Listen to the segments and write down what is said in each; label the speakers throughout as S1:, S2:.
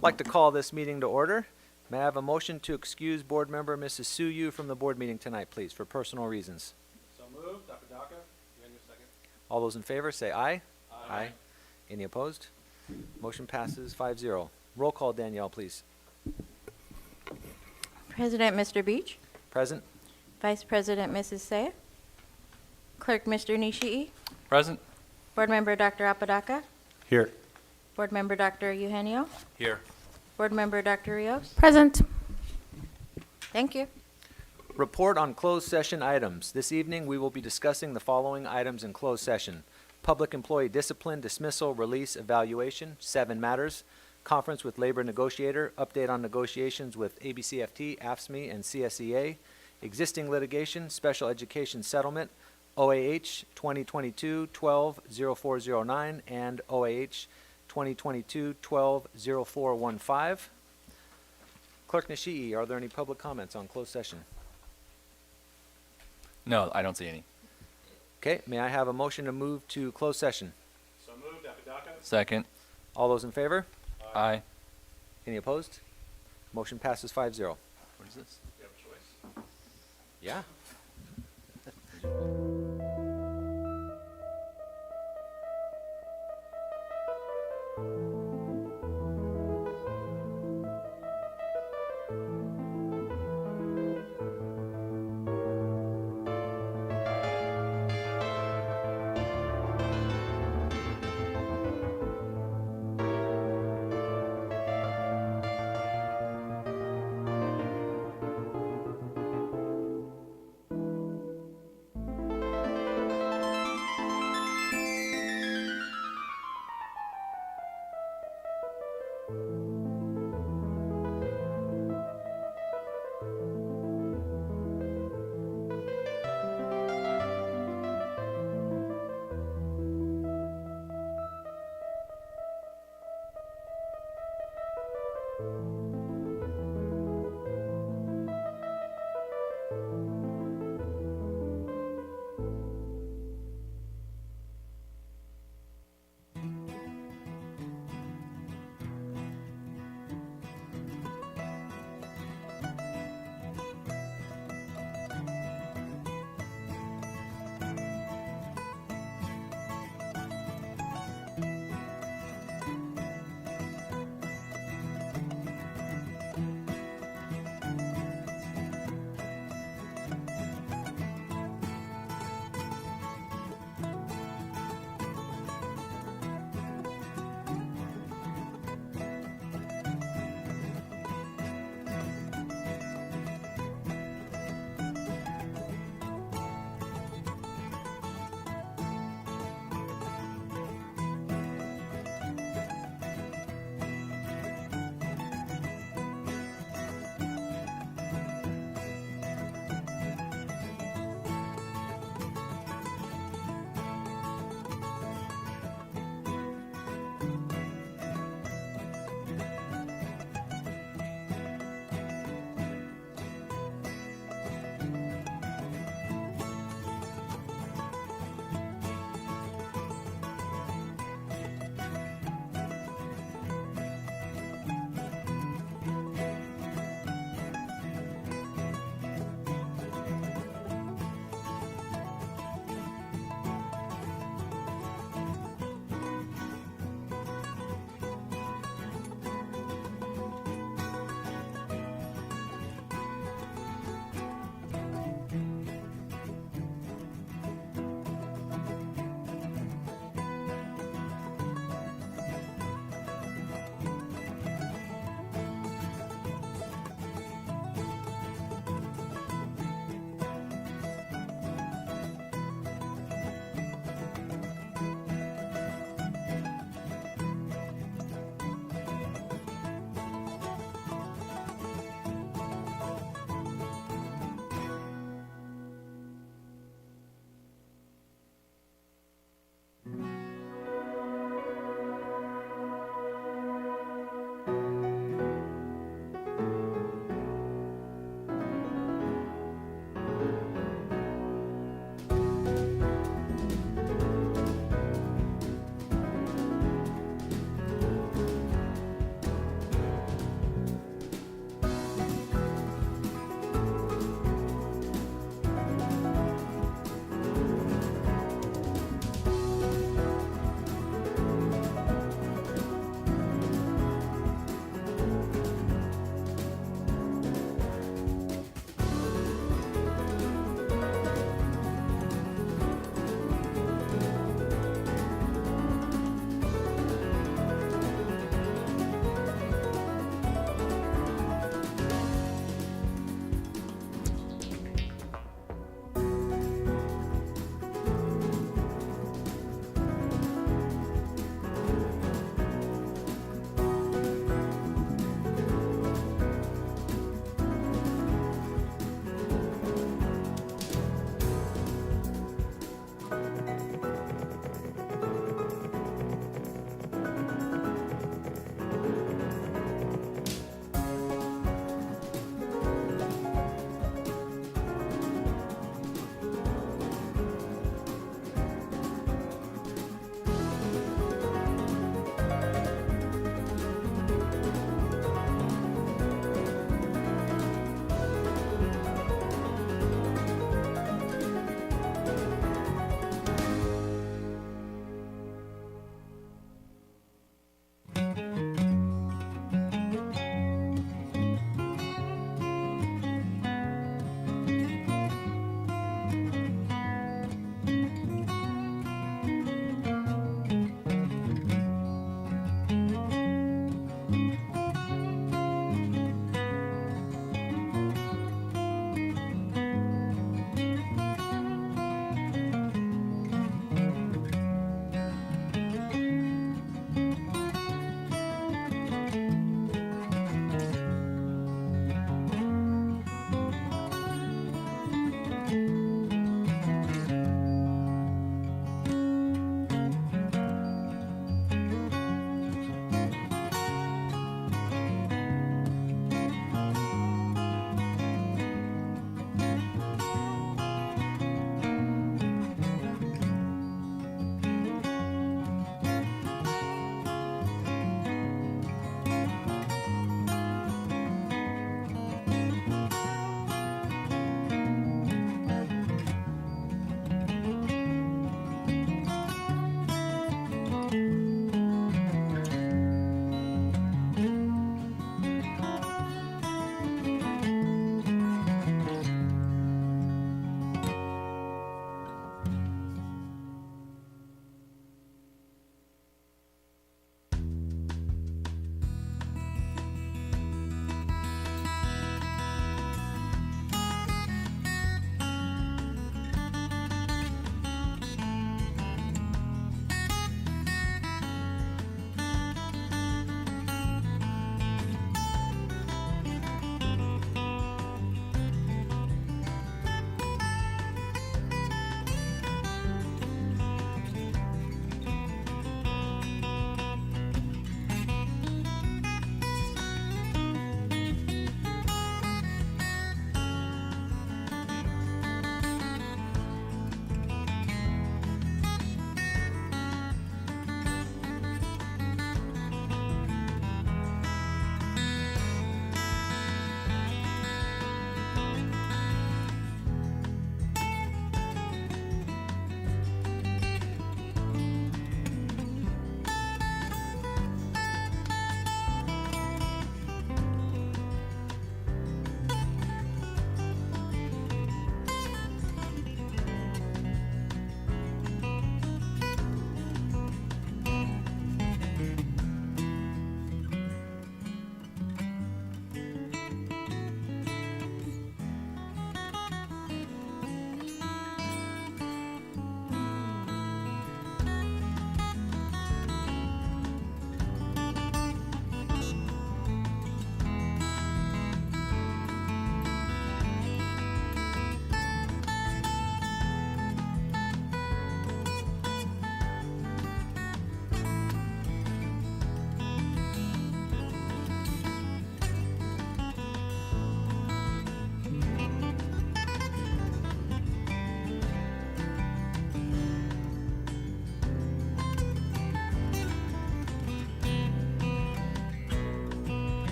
S1: I'd like to call this meeting to order. May I have a motion to excuse board member Mrs. Sue Yu from the board meeting tonight, please, for personal reasons?
S2: So moved. Dr. Daka, you second.
S1: All those in favor say aye.
S2: Aye.
S1: Any opposed? Motion passes 5-0. Roll call, Danielle, please.
S3: President Mr. Beach,
S1: Present?
S3: Vice President Mrs. Saya, Clerk Mr. Nishii,
S2: Present.
S3: Board Member Dr. Apodaca,
S2: Here.
S3: Board Member Dr. Eugenio,
S2: Here.
S3: Board Member Dr. Rios.
S4: Present.
S3: Thank you.
S1: Report on closed session items. This evening, we will be discussing the following items in closed session: public employee discipline, dismissal, release, evaluation, 7 matters; conference with labor negotiator, update on negotiations with ABCFT, AFSCME, and CSEA; existing litigation, special education settlement, OAH 2022-12-0409 and OAH 2022-12-0415. Clerk Nishii, are there any public comments on closed session?
S5: No, I don't see any.
S1: Okay, may I have a motion to move to closed session?
S2: So moved. Dr. Daka.
S5: Second.
S1: All those in favor?
S5: Aye.
S1: Any opposed? Motion passes 5-0.
S5: What is this?
S2: You have a choice.
S1: Yeah.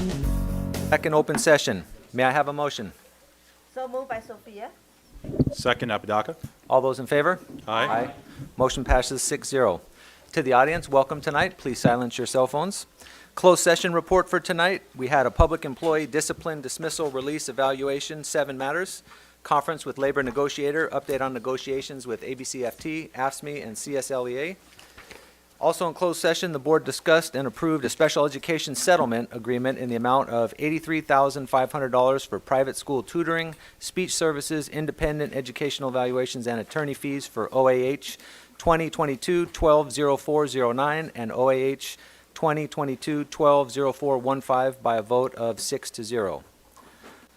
S1: Second open session. May I have a motion?
S4: So moved by Sophia.
S2: Second, Apodaca.
S1: All those in favor?
S2: Aye.
S1: Motion passes 6-0. To the audience, welcome tonight. Please silence your cell phones. Closed session report for tonight. We had a public employee discipline, dismissal, release, evaluation, 7 matters. Conference with labor negotiator, update on negotiations with ABCFT, AFSCME, and CSLEA. Also in closed session, the board discussed and approved a special education settlement agreement in the amount of $83,500 for private school tutoring, speech services, independent educational evaluations, and attorney fees for OAH 2022-120409 and OAH 2022-120415 by a vote of 6-0.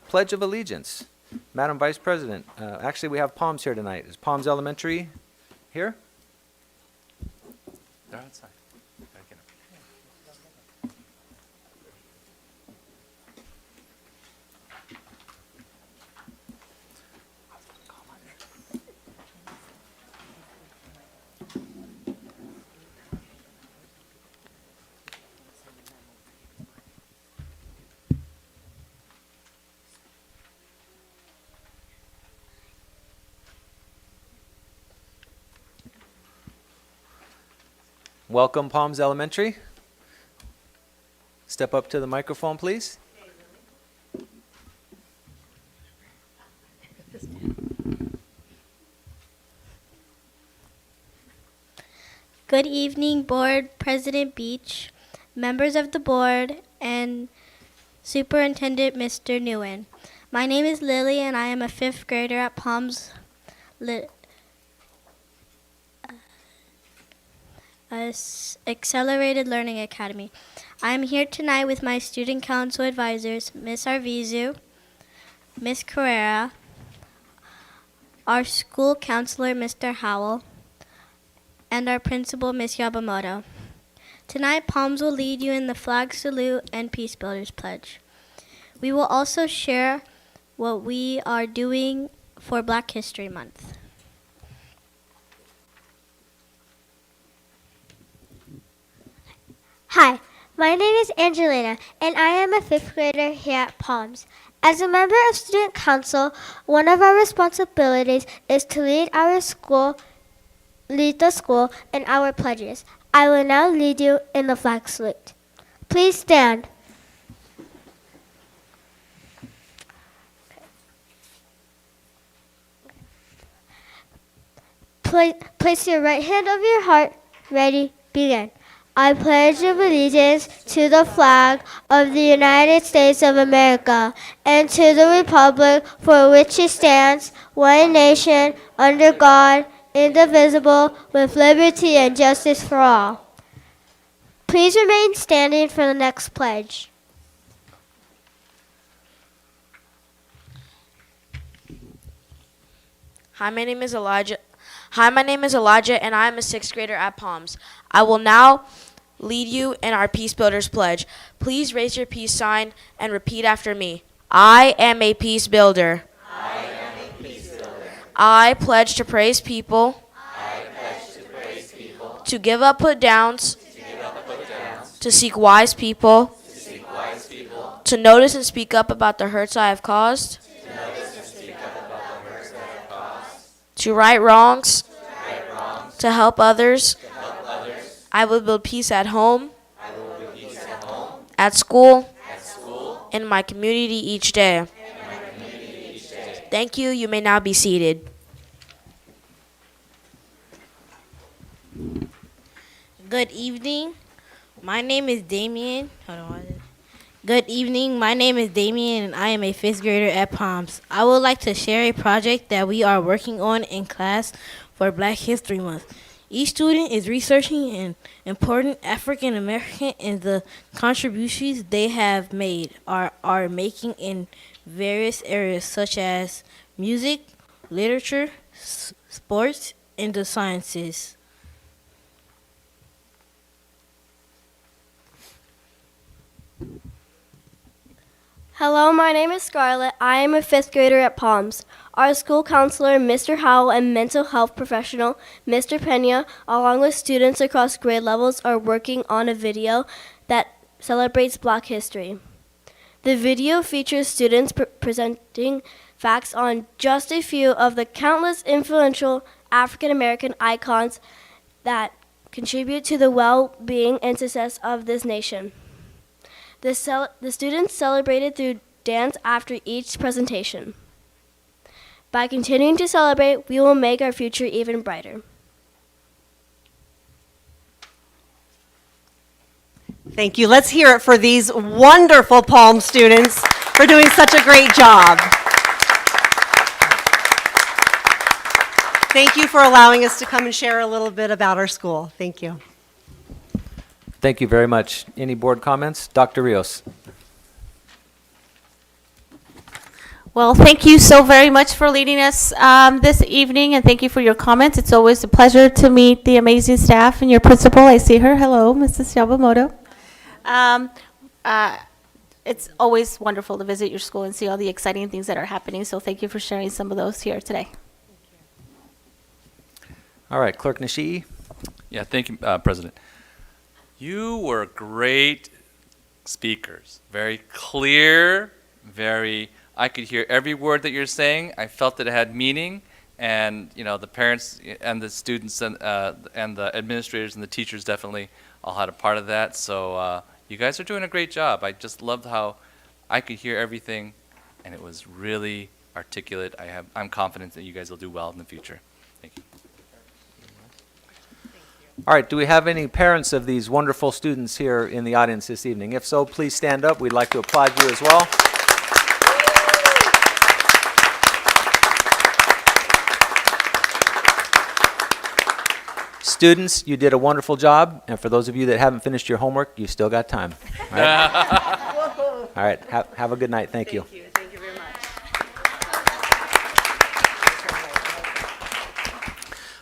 S1: Pledge of Allegiance. Madam Vice President, actually we have Palms here tonight. Is Palms Elementary here?
S5: They're outside. Gotta get 'em.
S1: Welcome, Palms Elementary. Step up to the microphone, please.
S6: Good evening, Board President Beach, members of the board, and Superintendent Mr. Nguyen. My name is Lily, and I am a 5th grader at Palms Accelerated Learning Academy. I am here tonight with my student council advisors, Ms. Arvizu, Ms. Carrera, our school counselor, Mr. Howell, and our principal, Ms. Yabamoto. Tonight, Palms will lead you in the flag salute and Peace Builders Pledge. We will also share what we are doing for Black History Month.
S7: Hi, my name is Angelina, and I am a 5th grader here at Palms. As a member of Student Council, one of our responsibilities is to lead the school in our pledges. I will now lead you in the flag salute. Please stand. Place your right hand over your heart. Ready, begin. I pledge allegiance to the flag of the United States of America and to the republic for which it stands, one nation, under God, indivisible, with liberty and justice for all. Please remain standing for the next pledge.
S8: Hi, my name is Elijah, and I am a 6th grader at Palms. I will now lead you in our Peace Builders Pledge. Please raise your peace sign and repeat after me. I am a peace builder.
S9: I am a peace builder.
S8: I pledge to praise people.
S9: I pledge to praise people.
S8: To give up put downs.
S9: To give up put downs.
S8: To seek wise people.
S9: To seek wise people.
S8: To notice and speak up about the hurts I have caused.
S9: To notice and speak up about the hurts that I have caused.
S8: To right wrongs.
S9: To right wrongs.
S8: To help others.
S9: To help others.
S8: I will build peace at home.
S9: I will build peace at home.
S8: At school.
S9: At school.
S8: In my community each day.
S9: In my community each day.
S8: Thank you. You may now be seated.
S10: Good evening. My name is Damien. Good evening. My name is Damien, and I am a 5th grader at Palms. I would like to share a project that we are working on in class for Black History Month. Each student is researching an important African American and the contributions they have made are making in various areas such as music, literature, sports, and the sciences.
S7: Hello, my name is Scarlett. I am a 5th grader at Palms. Our school counselor, Mr. Howell, and mental health professional, Mr. Pena, along with students across grade levels, are working on a video that celebrates Black history. The video features students presenting facts on just a few of the countless influential African American icons that contribute to the well-being and success of this nation. The students celebrated through dance after each presentation. By continuing to celebrate, we will make our future even brighter.
S11: Thank you. Let's hear it for these wonderful Palm students for doing such a great job. Thank you for allowing us to come and share a little bit about our school. Thank you.
S1: Thank you very much. Any board comments? Dr. Rios.
S12: Well, thank you so very much for leading us this evening, and thank you for your comments. It's always a pleasure to meet the amazing staff and your principal. I see her. Hello, Mrs. Yamamoto. It's always wonderful to visit your school and see all the exciting things that are happening, so thank you for sharing some of those here today.
S1: All right, Clerk Nishii.
S13: Yeah, thank you, President. You were great speakers. Very clear, I could hear every word that you're saying. I felt that it had meaning, and the parents and the students and the administrators and the teachers definitely all had a part of that. So you guys are doing a great job. I just loved how I could hear everything, and it was really articulate. I'm confident that you guys will do well in the future. Thank you.
S1: All right, do we have any parents of these wonderful students here in the audience this evening? If so, please stand up. We'd like to applaud you as well. Students, you did a wonderful job, and for those of you that haven't finished your homework, you still got time. All right, all right. Have a good night. Thank you.
S11: Thank you very much.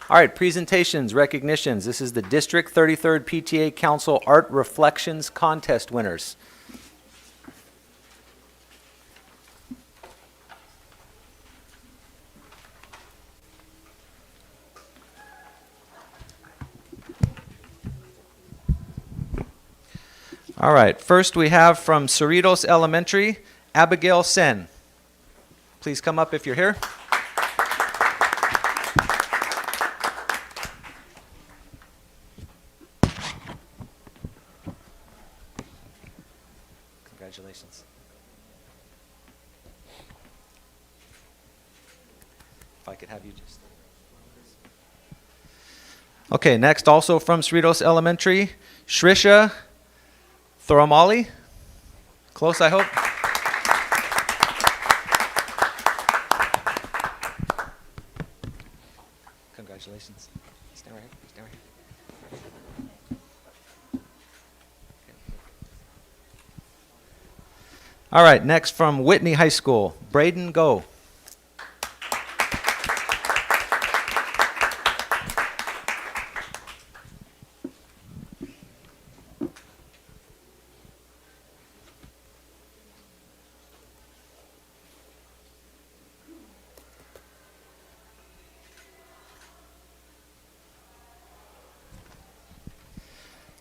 S1: All right, presentations, recognitions. This is the District 33rd PTA Council Art Reflections Contest winners. All right, first we have from Cerritos Elementary, Abigail Sen. Please come up if you're here. Congratulations. If I could have you just... Okay, next also from Cerritos Elementary, Shrisha Thoramali. Close, I hope. Congratulations. Stand right here. Stand right here. All right, next from Whitney High School, Braden Go.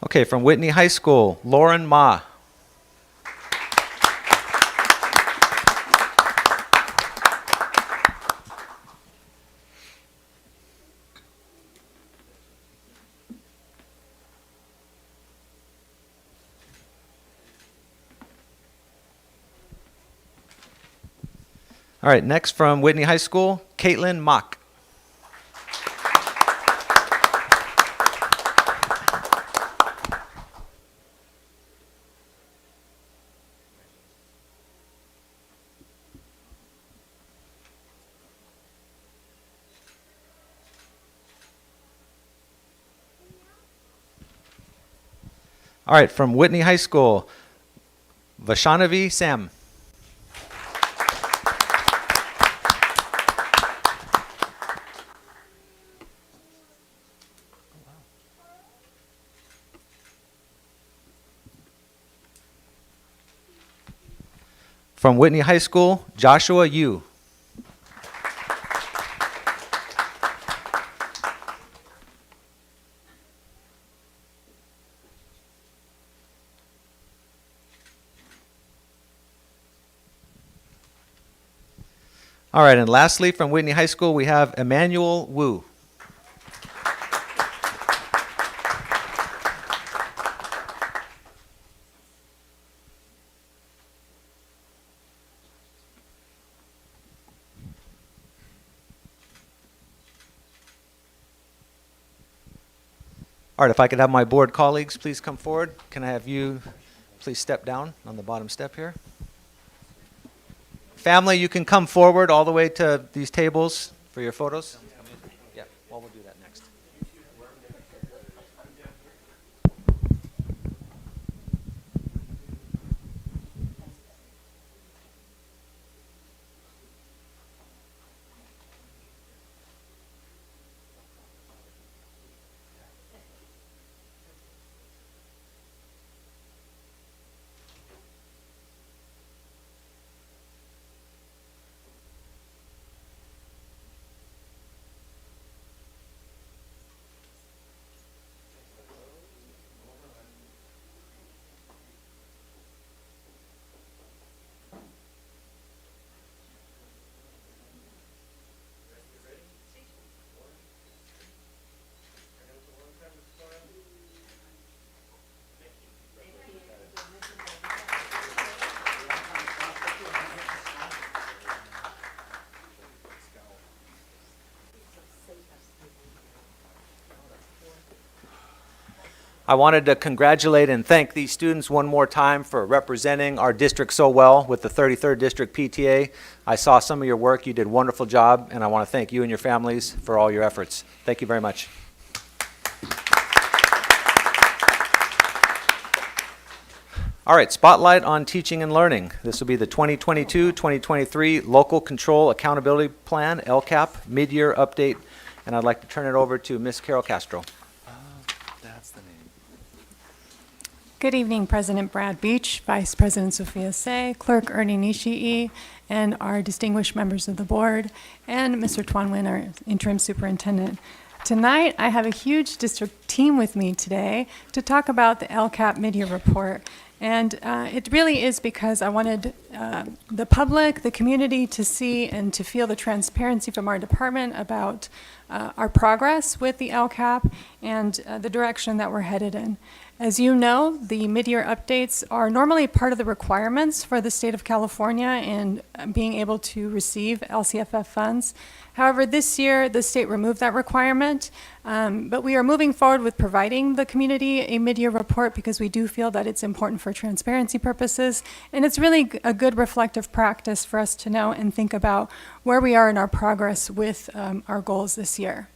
S1: Okay, from Whitney High School, Lauren Ma. All right, next from Whitney High School, Caitlin Mock. All right, from Whitney High School, Vashanavi Sam. From Whitney High School, Joshua Yu. All right, and lastly, from Whitney High School, we have Emmanuel Wu. All right, if I could have my board colleagues please come forward. Can I have you please step down on the bottom step here? Family, you can come forward all the way to these tables for your photos. Yeah, well, we'll do that next. I wanted to congratulate and thank these students one more time for representing our district so well with the 33rd District PTA. I saw some of your work. You did a wonderful job, and I want to thank you and your families for all your efforts. Thank you very much. All right, Spotlight on Teaching and Learning. This will be the 2022-2023 Local Control Accountability Plan, LCAP, mid-year update, and I'd like to turn it over to Ms. Carol Castro.
S13: That's the name.
S14: Good evening, President Brad Beach, Vice President Sophia Say, Clerk Ernie Nishii, and our distinguished members of the board, and Mr. Tuan Nguyen, our interim superintendent. Tonight, I have a huge district team with me today to talk about the LCAP mid-year report. And it really is because I wanted the public, the community to see and to feel the transparency from our department about our progress with the LCAP and the direction that we're headed in. As you know, the mid-year updates are normally part of the requirements for the state of California in being able to receive LCFF funds. However, this year, the state removed that requirement, but we are moving forward with providing the community a mid-year report because we do feel that it's important for transparency purposes, and it's really a good reflective practice for us to know and think about where we are in our progress with our goals this year.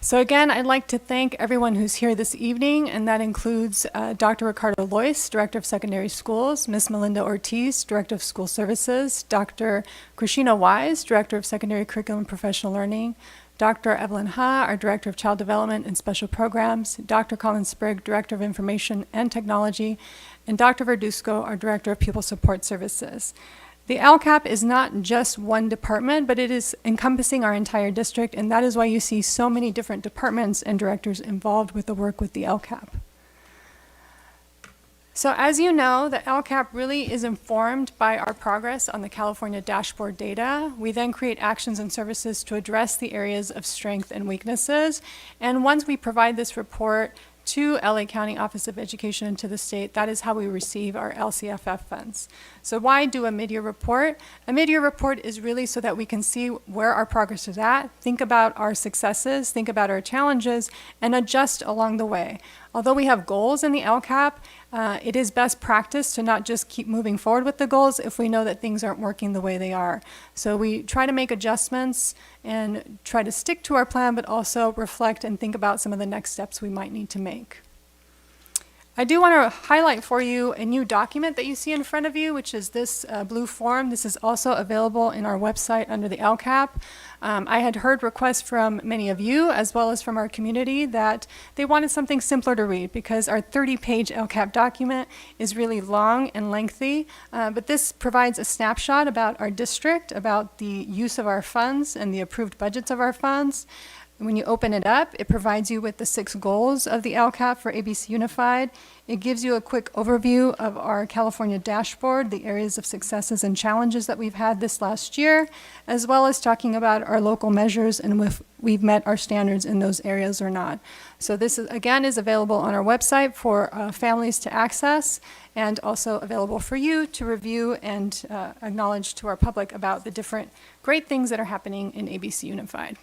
S14: So again, I'd like to thank everyone who's here this evening, and that includes Dr. Ricardo Lois, Director of Secondary Schools, Ms. Melinda Ortiz, Director of School Services, Dr. Krishina Wise, Director of Secondary Curriculum and Professional Learning, Dr. Evelyn Ha, our Director of Child Development and Special Programs, Dr. Colin Sprigg, Director of Information and Technology, and Dr. Verduzco, our Director of Pupil Support Services. The LCAP is not just one department, but it is encompassing our entire district, and that is why you see so many different departments and directors involved with the work with the LCAP. So as you know, the LCAP really is informed by our progress on the California dashboard data. We then create actions and services to address the areas of strength and weaknesses. And once we provide this report to LA County Office of Education and to the state, that is how we receive our LCFF funds. So why do a mid-year report? A mid-year report is really so that we can see where our progress is at, think about our successes, think about our challenges, and adjust along the way. Although we have goals in the LCAP, it is best practice to not just keep moving forward with the goals if we know that things aren't working the way they are. So we try to make adjustments and try to stick to our plan, but also reflect and think about some of the next steps we might need to make. I do want to highlight for you a new document that you see in front of you, which is this blue form. This is also available in our website under the LCAP. I had heard requests from many of you, as well as from our community, that they wanted something simpler to read because our 30-page LCAP document is really long and lengthy. But this provides a snapshot about our district, about the use of our funds and the approved budgets of our funds. When you open it up, it provides you with the 6 goals of the LCAP for ABC Unified. It gives you a quick overview of our California dashboard, the areas of successes and challenges that we've had this last year, as well as talking about our local measures and if we've met our standards in those areas or not. So this, again, is available on our website for families to access, and also available for you to review and acknowledge to our public about the different great things that are happening in ABC Unified.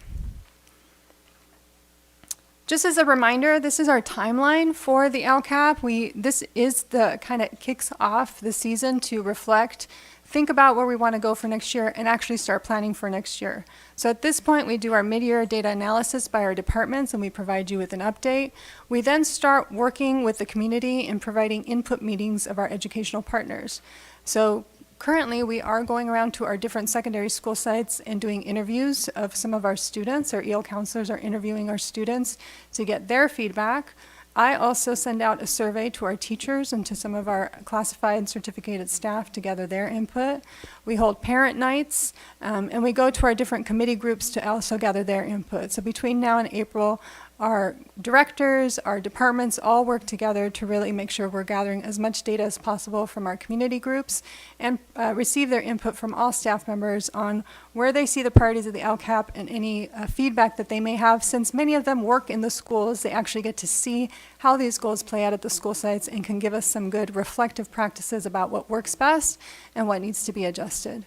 S14: Just as a reminder, this is our timeline for the LCAP. This is the kind of kicks off the season to reflect, think about where we want to go for next year, and actually start planning for next year. So at this point, we do our mid-year data analysis by our departments, and we provide you with an update. We then start working with the community and providing input meetings of our educational partners. So currently, we are going around to our different secondary school sites and doing interviews of some of our students. Our EL counselors are interviewing our students to get their feedback. I also send out a survey to our teachers and to some of our classified and certificated staff to gather their input. We hold parent nights, and we go to our different committee groups to also gather their input. So between now and April, our directors, our departments all work together to really make sure we're gathering as much data as possible from our community groups and receive their input from all staff members on where they see the priorities of the LCAP and any feedback that they may have. Since many of them work in the schools, they actually get to see how these goals play out at the school sites and can give us some good reflective practices about what works best and what needs to be adjusted.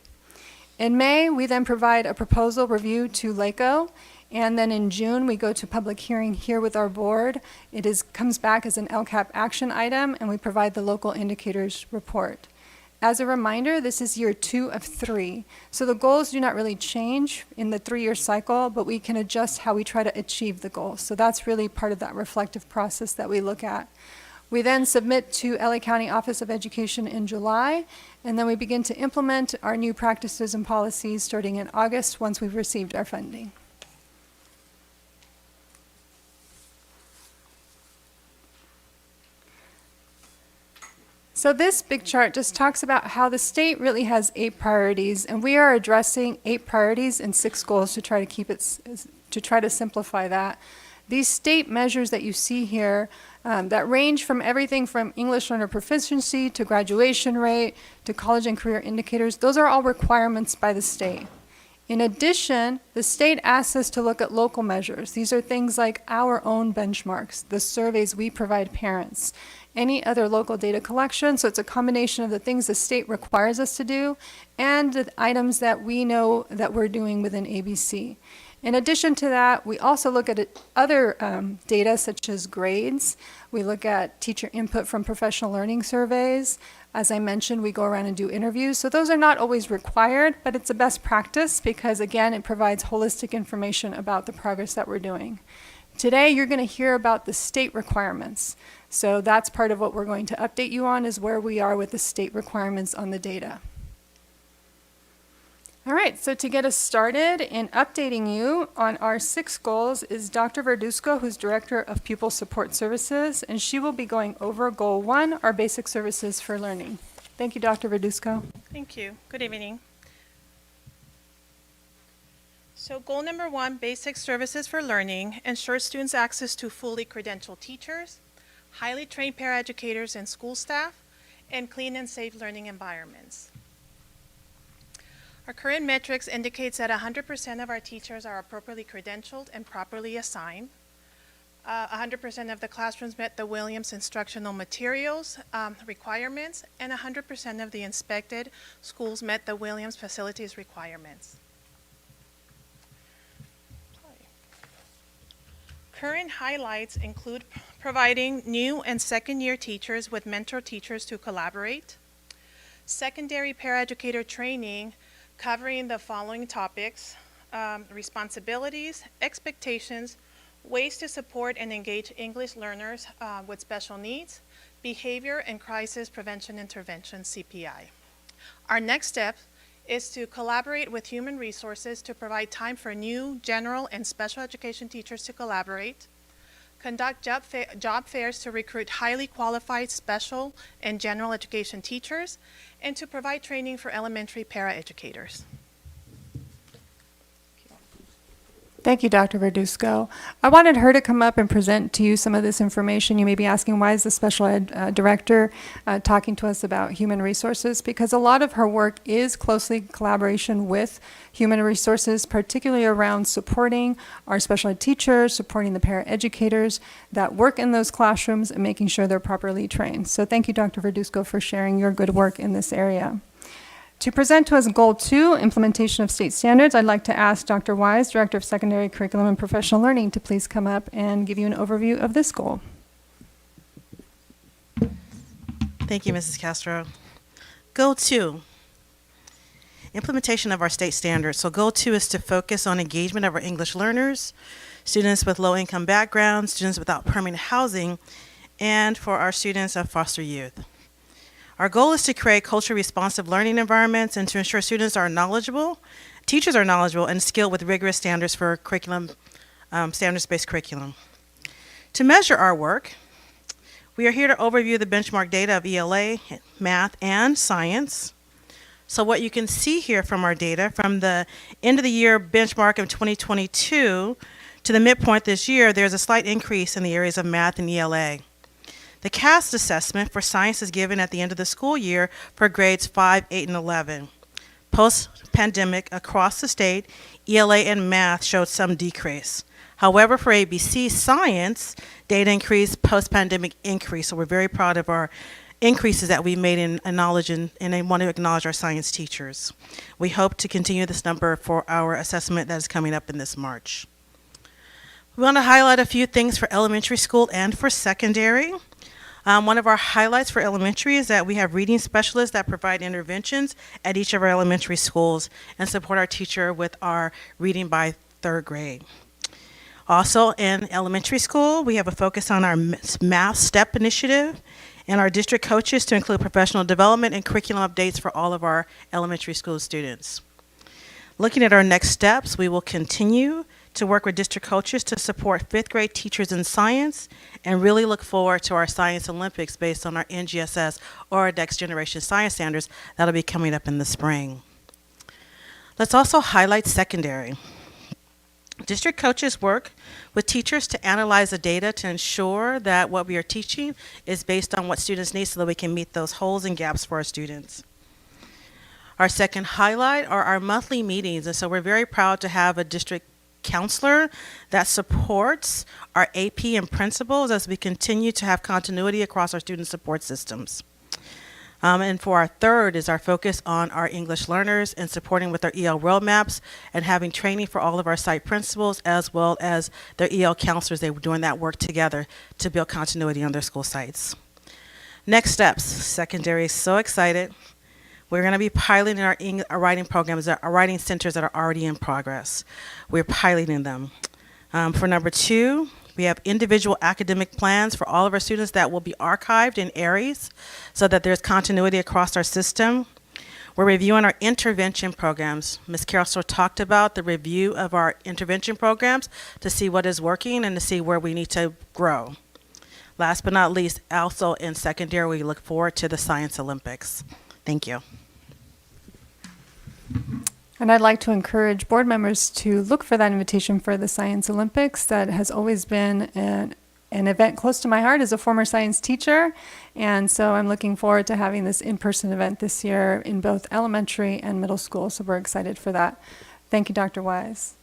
S14: In May, we then provide a proposal review to LACO. And then in June, we go to public hearing here with our board. It comes back as an LCAP action item, and we provide the local indicators report. As a reminder, this is year 2 of 3. So the goals do not really change in the 3-year cycle, but we can adjust how we try to achieve the goals. So that's really part of that reflective process that we look at. We then submit to LA County Office of Education in July, and then we begin to implement our new practices and policies starting in August once we've received our funding. So this big chart just talks about how the state really has 8 priorities, and we are addressing 8 priorities and 6 goals to try to keep it, to try to simplify that. These state measures that you see here that range from everything from English learner proficiency to graduation rate to college and career indicators, those are all requirements by the state. In addition, the state asks us to look at local measures. These are things like our own benchmarks, the surveys we provide parents, any other local data collection. So it's a combination of the things the state requires us to do and the items that we know that we're doing within ABC. In addition to that, we also look at other data such as grades. We look at teacher input from professional learning surveys. As I mentioned, we go around and do interviews. So those are not always required, but it's a best practice because, again, it provides holistic information about the progress that we're doing. Today, you're going to hear about the state requirements. So that's part of what we're going to update you on, is where we are with the state requirements on the data. All right, so to get us started in updating you on our 6 goals is Dr. Verduzco, who's Director of Pupil Support Services, and she will be going over Goal 1, our basic services for learning. Thank you, Dr. Verduzco.
S15: Thank you. Good evening. So goal number 1, basic services for learning, ensures students access to fully credentialed teachers, highly trained paraeducators and school staff, and clean and safe learning environments. Our current metrics indicates that 100% of our teachers are appropriately credentialed and properly assigned. 100% of the classrooms met the Williams instructional materials requirements, and 100% of the inspected schools met the Williams facilities requirements. Current highlights include providing new and second-year teachers with mentor teachers to collaborate, secondary paraeducator training covering the following topics: responsibilities, expectations, ways to support and engage English learners with special needs, behavior and crisis prevention intervention, CPI. Our next step is to collaborate with human resources to provide time for new general and special education teachers to collaborate, conduct job fairs to recruit highly qualified special and general education teachers, and to provide training for elementary paraeducators.
S14: Thank you, Dr. Verduzco. I wanted her to come up and present to you some of this information. You may be asking, why is the special ed director talking to us about human resources? Because a lot of her work is closely in collaboration with human resources, particularly around supporting our special ed teachers, supporting the paraeducators that work in those classrooms, and making sure they're properly trained. So thank you, Dr. Verduzco, for sharing your good work in this area. To present to us Goal 2, Implementation of State Standards, I'd like to ask Dr. Wise, Director of Secondary Curriculum and Professional Learning, to please come up and give you an overview of this goal.
S16: Thank you, Mrs. Castro. Goal 2, implementation of our state standards. So Goal 2 is to focus on engagement of our English learners, students with low-income backgrounds, students without permanent housing, and for our students of foster youth. Our goal is to create culturally responsive learning environments and to ensure students are knowledgeable, teachers are knowledgeable, and skilled with rigorous standards for curriculum, standards-based curriculum. To measure our work, we are here to overview the benchmark data of ELA, math, and science. So what you can see here from our data, from the end of the year benchmark of 2022 to the midpoint this year, there's a slight increase in the areas of math and ELA. The CAST assessment for science is given at the end of the school year for grades 5, 8, and 11. Post-pandemic, across the state, ELA and math showed some decrease. However, for ABC science, data increased, post-pandemic increase. So we're very proud of our increases that we made in knowledge, and I want to acknowledge our science teachers. We hope to continue this number for our assessment that is coming up in this March. We want to highlight a few things for elementary school and for secondary. One of our highlights for elementary is that we have reading specialists that provide interventions at each of our elementary schools and support our teacher with our reading by 3rd grade. Also in elementary school, we have a focus on our math STEP initiative and our district coaches to include professional development and curriculum updates for all of our elementary school students. Looking at our next steps, we will continue to work with district coaches to support 5th grade teachers in science and really look forward to our Science Olympics based on our NGSS or our Next Generation Science Standards that'll be coming up in the spring. Let's also highlight secondary. District coaches work with teachers to analyze the data to ensure that what we are teaching is based on what students need so that we can meet those holes and gaps for our students. Our second highlight are our monthly meetings, and so we're very proud to have a district counselor that supports our AP and principals as we continue to have continuity across our student support systems. And for our third is our focus on our English learners and supporting with our EL roadmaps and having training for all of our site principals as well as their EL counselors. They were doing that work together to build continuity on their school sites. Next steps, secondary is so excited. We're going to be piloting our writing programs, our writing centers that are already in progress. We're piloting them. For number 2, we have individual academic plans for all of our students that will be archived in Aries so that there's continuity across our system. We're reviewing our intervention programs. Ms. Carroll talked about the review of our intervention programs to see what is working and to see where we need to grow. Last but not least, also in secondary, we look forward to the Science Olympics. Thank you.
S14: And I'd like to encourage board members to look for that invitation for the Science Olympics. That has always been an event close to my heart as a former science teacher. And so I'm looking forward to having this in-person event this year in both elementary and middle school. So we're excited for that. Thank you, Dr. Wise.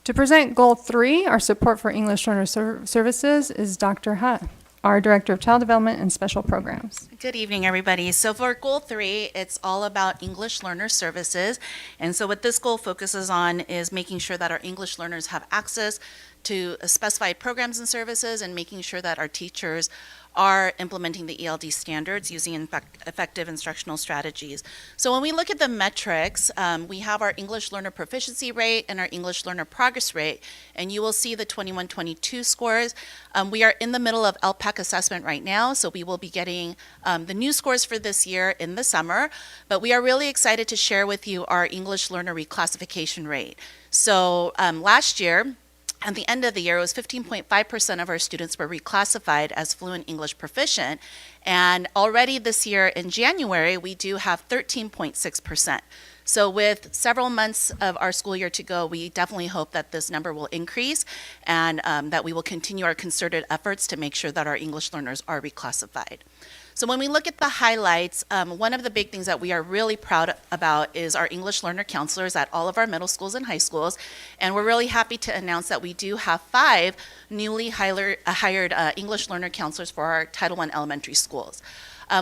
S14: To present Goal 3, our support for English learner services, is Dr. Hutt, our Director of Child Development and Special Programs.
S17: Good evening, everybody. So for Goal 3, it's all about English learner services. And so what this goal focuses on is making sure that our English learners have access to specified programs and services and making sure that our teachers are implementing the ELD standards using effective instructional strategies. So when we look at the metrics, we have our English learner proficiency rate and our English learner progress rate, and you will see the 21-22 scores. We are in the middle of LCAP assessment right now, so we will be getting the new scores for this year in the summer, but we are really excited to share with you our English learner reclassification rate. So last year, at the end of the year, it was 15.5% of our students were reclassified as fluent English proficient. And already this year in January, we do have 13.6%. So with several months of our school year to go, we definitely hope that this number will increase and that we will continue our concerted efforts to make sure that our English learners are reclassified. So when we look at the highlights, one of the big things that we are really proud about is our English learner counselors at all of our middle schools and high schools. And we're really happy to announce that we do have 5 newly hired English learner counselors for our Title I elementary schools.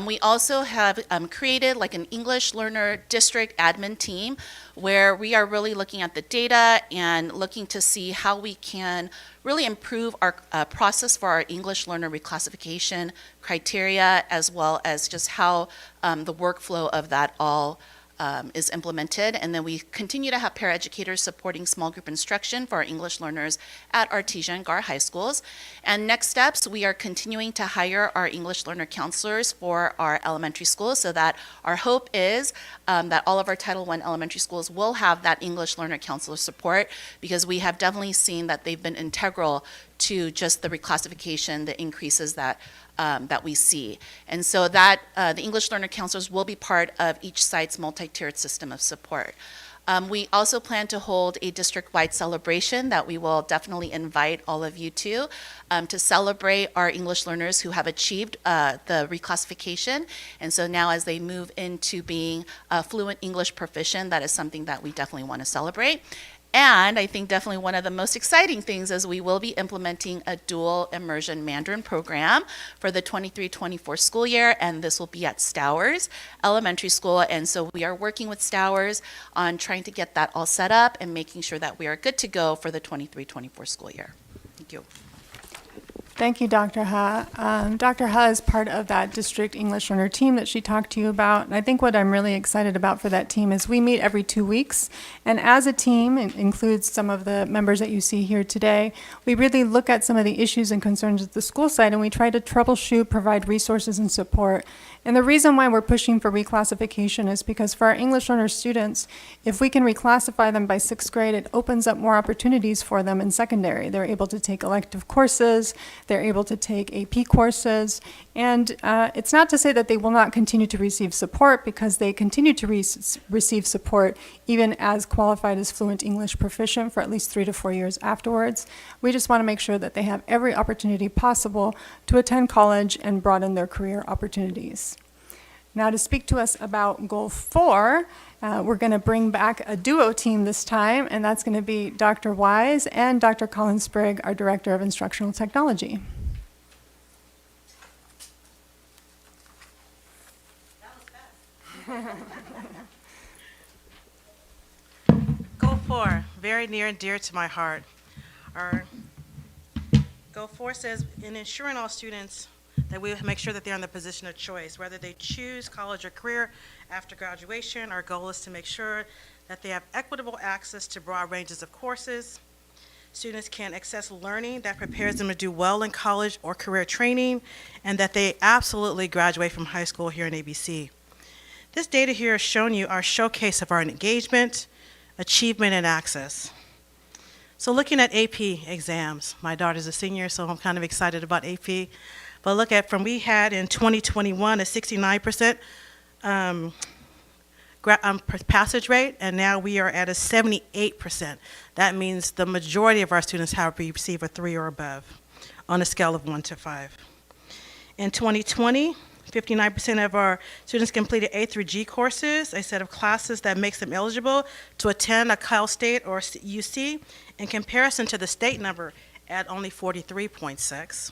S17: We also have created like an English learner district admin team where we are really looking at the data and looking to see how we can really improve our process for our English learner reclassification criteria, as well as just how the workflow of that all is implemented. And then we continue to have paraeducators supporting small group instruction for our English learners at Artesia and Gar high schools. And next steps, we are continuing to hire our English learner counselors for our elementary schools, so that our hope is that all of our Title I elementary schools will have that English learner counselor support, because we have definitely seen that they've been integral to just the reclassification, the increases that we see. And so that the English learner counselors will be part of each site's multi-tiered system of support. We also plan to hold a district-wide celebration that we will definitely invite all of you to celebrate our English learners who have achieved the reclassification. And so now as they move into being fluent English proficient, that is something that we definitely want to celebrate. And I think definitely one of the most exciting things is we will be implementing a dual immersion Mandarin program for the 23-24 school year, and this will be at Stowers Elementary School. And so we are working with Stowers on trying to get that all set up and making sure that we are good to go for the 23-24 school year. Thank you.
S14: Thank you, Dr. Ha. Dr. Ha is part of that district English learner team that she talked to you about. And I think what I'm really excited about for that team is we meet every 2 weeks. And as a team, it includes some of the members that you see here today, we really look at some of the issues and concerns at the school site, and we try to troubleshoot, provide resources and support. And the reason why we're pushing for reclassification is because for our English learner students, if we can reclassify them by 6th grade, it opens up more opportunities for them in secondary. They're able to take elective courses, they're able to take AP courses, and it's not to say that they will not continue to receive support, because they continue to receive support even as qualified as fluent English proficient for at least 3 to 4 years afterwards. We just want to make sure that they have every opportunity possible to attend college and broaden their career opportunities. Now, to speak to us about Goal 4, we're going to bring back a duo team this time, and that's going to be Dr. Wise and Dr. Colin Sprigg, our Director of Instructional Technology.
S16: Goal 4, very near and dear to my heart. Our Goal 4 says, in ensuring all students that we make sure that they're in the position of choice, whether they choose college or career after graduation. Our goal is to make sure that they have equitable access to broad ranges of courses. Students can access learning that prepares them to do well in college or career training, and that they absolutely graduate from high school here in ABC. This data here has shown you our showcase of our engagement, achievement, and access. So looking at AP exams, my daughter's a senior, so I'm kind of excited about AP. But look at, we had in 2021 a 69% passage rate, and now we are at a 78%. That means the majority of our students have received a 3 or above on a scale of 1 to 5. In 2020, 59% of our students completed A through G courses, a set of classes that makes them eligible to attend a Cal State or UC, in comparison to the state number at only 43.6.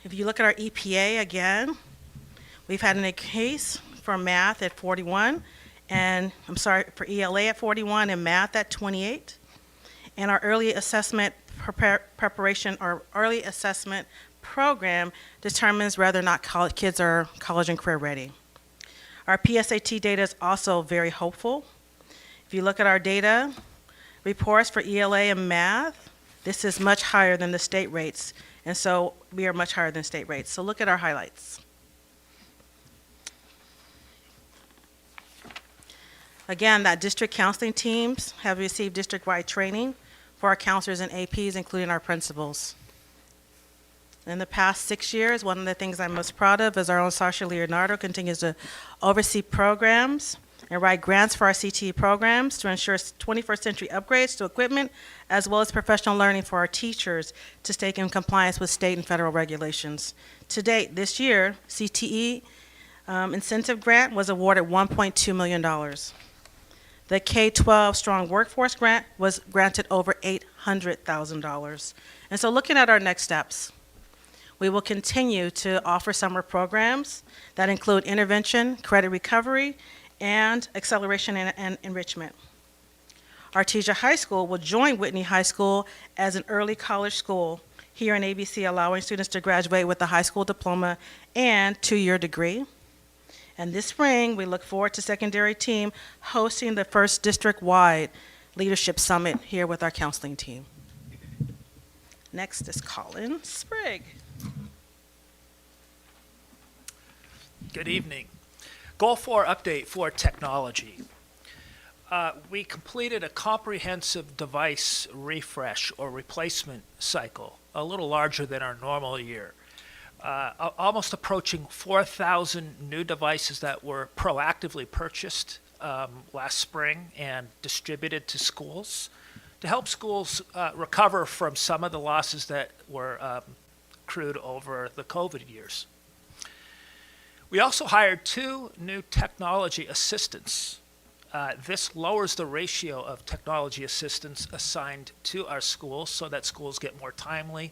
S16: If you look at our EPA again, we've had an increase for math at 41, and for ELA at 41 and math at 28. And our early assessment preparation or early assessment program determines whether or not kids are college and career ready. Our PSAT data is also very hopeful. If you look at our data reports for ELA and math, this is much higher than the state rates. And so we are much higher than state rates. So look at our highlights. Again, that district counseling teams have received district-wide training for our counselors and APs, including our principals. In the past 6 years, one of the things I'm most proud of is our own Sasha Leonardo continues to oversee programs and write grants for our CTE programs to ensure 21st century upgrades to equipment, as well as professional learning for our teachers to stay in compliance with state and federal regulations. To date, this year, CTE incentive grant was awarded $1.2 million. The K-12 Strong Workforce Grant was granted over $800,000. And so looking at our next steps, we will continue to offer summer programs that include intervention, credit recovery, and acceleration and enrichment. Artesia High School will join Whitney High School as an early college school here in ABC, allowing students to graduate with a high school diploma and 2-year degree. And this spring, we look forward to secondary team hosting the first district-wide leadership summit here with our counseling team. Next is Colin Sprigg.
S18: Good evening. Goal 4 update for technology. We completed a comprehensive device refresh or replacement cycle, a little larger than our normal year. Almost approaching 4,000 new devices that were proactively purchased last spring and distributed to schools to help schools recover from some of the losses that were accrued over the COVID years. We also hired 2 new technology assistants. This lowers the ratio of technology assistants assigned to our schools so that schools get more timely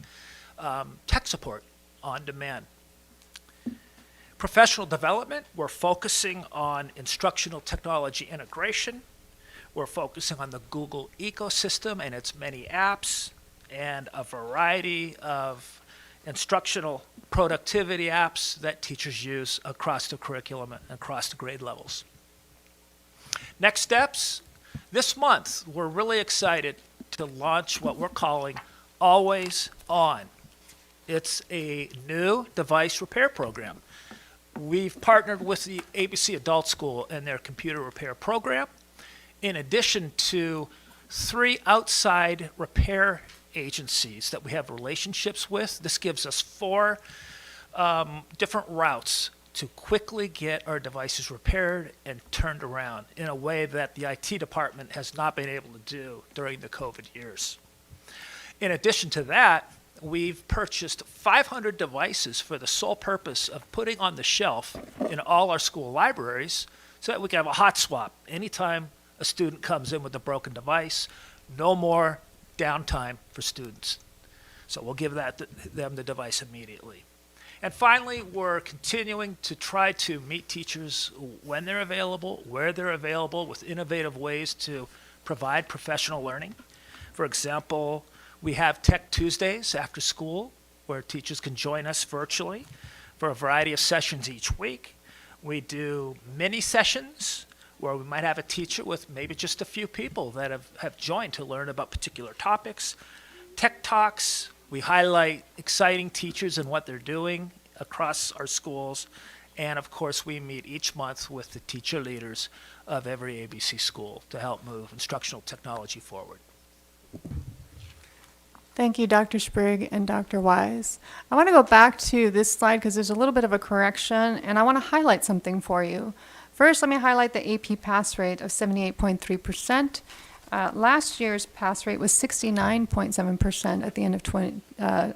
S18: tech support on demand. Professional development, we're focusing on instructional technology integration. We're focusing on the Google ecosystem and its many apps and a variety of instructional productivity apps that teachers use across the curriculum and across the grade levels. Next steps, this month we're really excited to launch what we're calling Always On. It's a new device repair program. We've partnered with the ABC Adult School and their computer repair program, in addition to 3 outside repair agencies that we have relationships with. This gives us 4 different routes to quickly get our devices repaired and turned around in a way that the IT department has not been able to do during the COVID years. In addition to that, we've purchased 500 devices for the sole purpose of putting on the shelf in all our school libraries so that we can have a hot swap anytime a student comes in with a broken device. No more downtime for students. So we'll give them the device immediately. And finally, we're continuing to try to meet teachers when they're available, where they're available, with innovative ways to provide professional learning. For example, we have Tech Tuesdays after school, where teachers can join us virtually for a variety of sessions each week. We do mini sessions where we might have a teacher with maybe just a few people that have joined to learn about particular topics. Tech Talks, we highlight exciting teachers and what they're doing across our schools. And of course, we meet each month with the teacher leaders of every ABC school to help move instructional technology forward.
S14: Thank you, Dr. Sprigg and Dr. Wise. I want to go back to this slide because there's a little bit of a correction, and I want to highlight something for you. First, let me highlight the AP pass rate of 78.3%. Last year's pass rate was 69.7% at the end of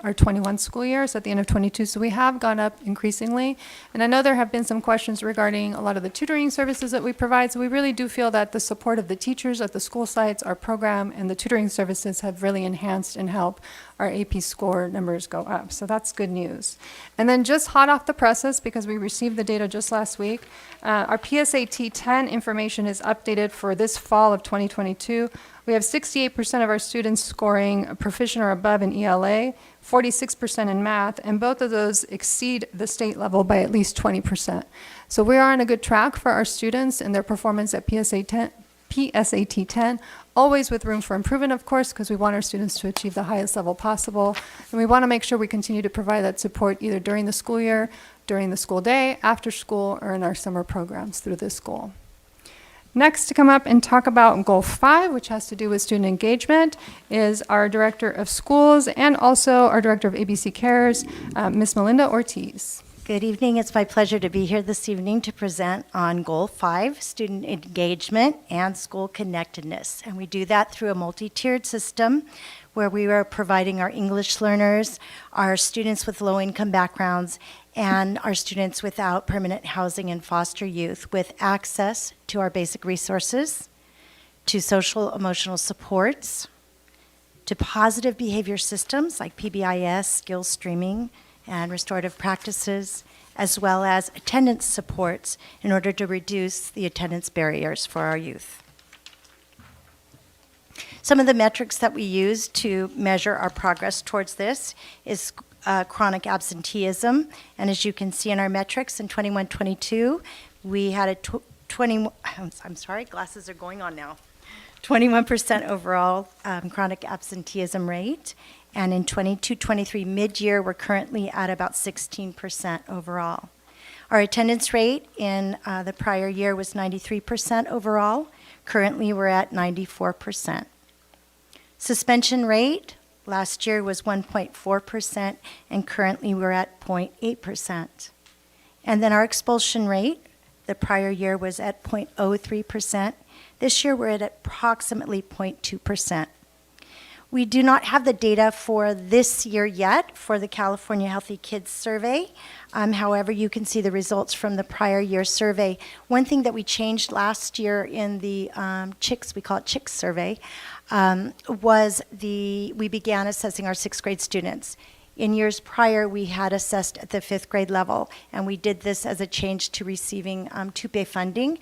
S14: our 21 school years, at the end of 22. So we have gone up increasingly. And I know there have been some questions regarding a lot of the tutoring services that we provide. So we really do feel that the support of the teachers at the school sites, our program, and the tutoring services have really enhanced and helped our AP score numbers go up. So that's good news. And then just hot off the presses, because we received the data just last week, our PSAT 10 information is updated for this fall of 2022. We have 68% of our students scoring proficient or above in ELA, 46% in math, and both of those exceed the state level by at least 20%. So we are on a good track for our students and their performance at PSAT 10, always with room for improvement, of course, because we want our students to achieve the highest level possible. And we want to make sure we continue to provide that support either during the school year, during the school day, after school, or in our summer programs through this goal. Next to come up and talk about Goal 5, which has to do with student engagement, is our Director of Schools and also our Director of ABC Cares, Ms. Melinda Ortiz.
S19: Good evening. It's my pleasure to be here this evening to present on Goal 5, student engagement and school connectedness. And we do that through a multi-tiered system where we are providing our English learners, our students with low-income backgrounds, and our students without permanent housing and foster youth with access to our basic resources, to social emotional supports, to positive behavior systems like PBIS, skills streaming, and restorative practices, as well as attendance supports in order to reduce the attendance barriers for our youth. Some of the metrics that we use to measure our progress towards this is chronic absenteeism. And as you can see in our metrics in 21-22, we had a 21% overall chronic absenteeism rate. And in 22-23 mid-year, we're currently at about 16% overall. Our attendance rate in the prior year was 93% overall. Currently, we're at 94%. Suspension rate last year was 1.4%, and currently we're at 0.8%. And then our expulsion rate, the prior year was at 0.03%. This year, we're at approximately 0.2%. We do not have the data for this year yet for the California Healthy Kids Survey. However, you can see the results from the prior year survey. One thing that we changed last year in the CHICS, we call it CHICS survey, was we began assessing our 6th grade students. In years prior, we had assessed at the 5th grade level, and we did this as a change to receiving TUPE funding,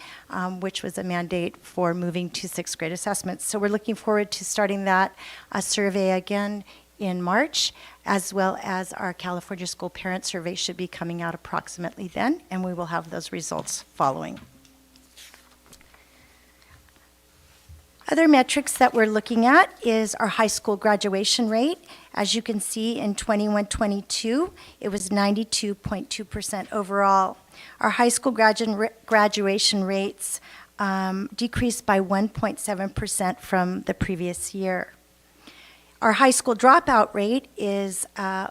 S19: which was a mandate for moving to 6th grade assessments. So we're looking forward to starting that survey again in March, as well as our California School Parent Survey should be coming out approximately then, and we will have those results following. Other metrics that we're looking at is our high school graduation rate. As you can see in 21-22, it was 92.2% overall. Our high school graduation rates decreased by 1.7% from the previous year. Our high school dropout rate is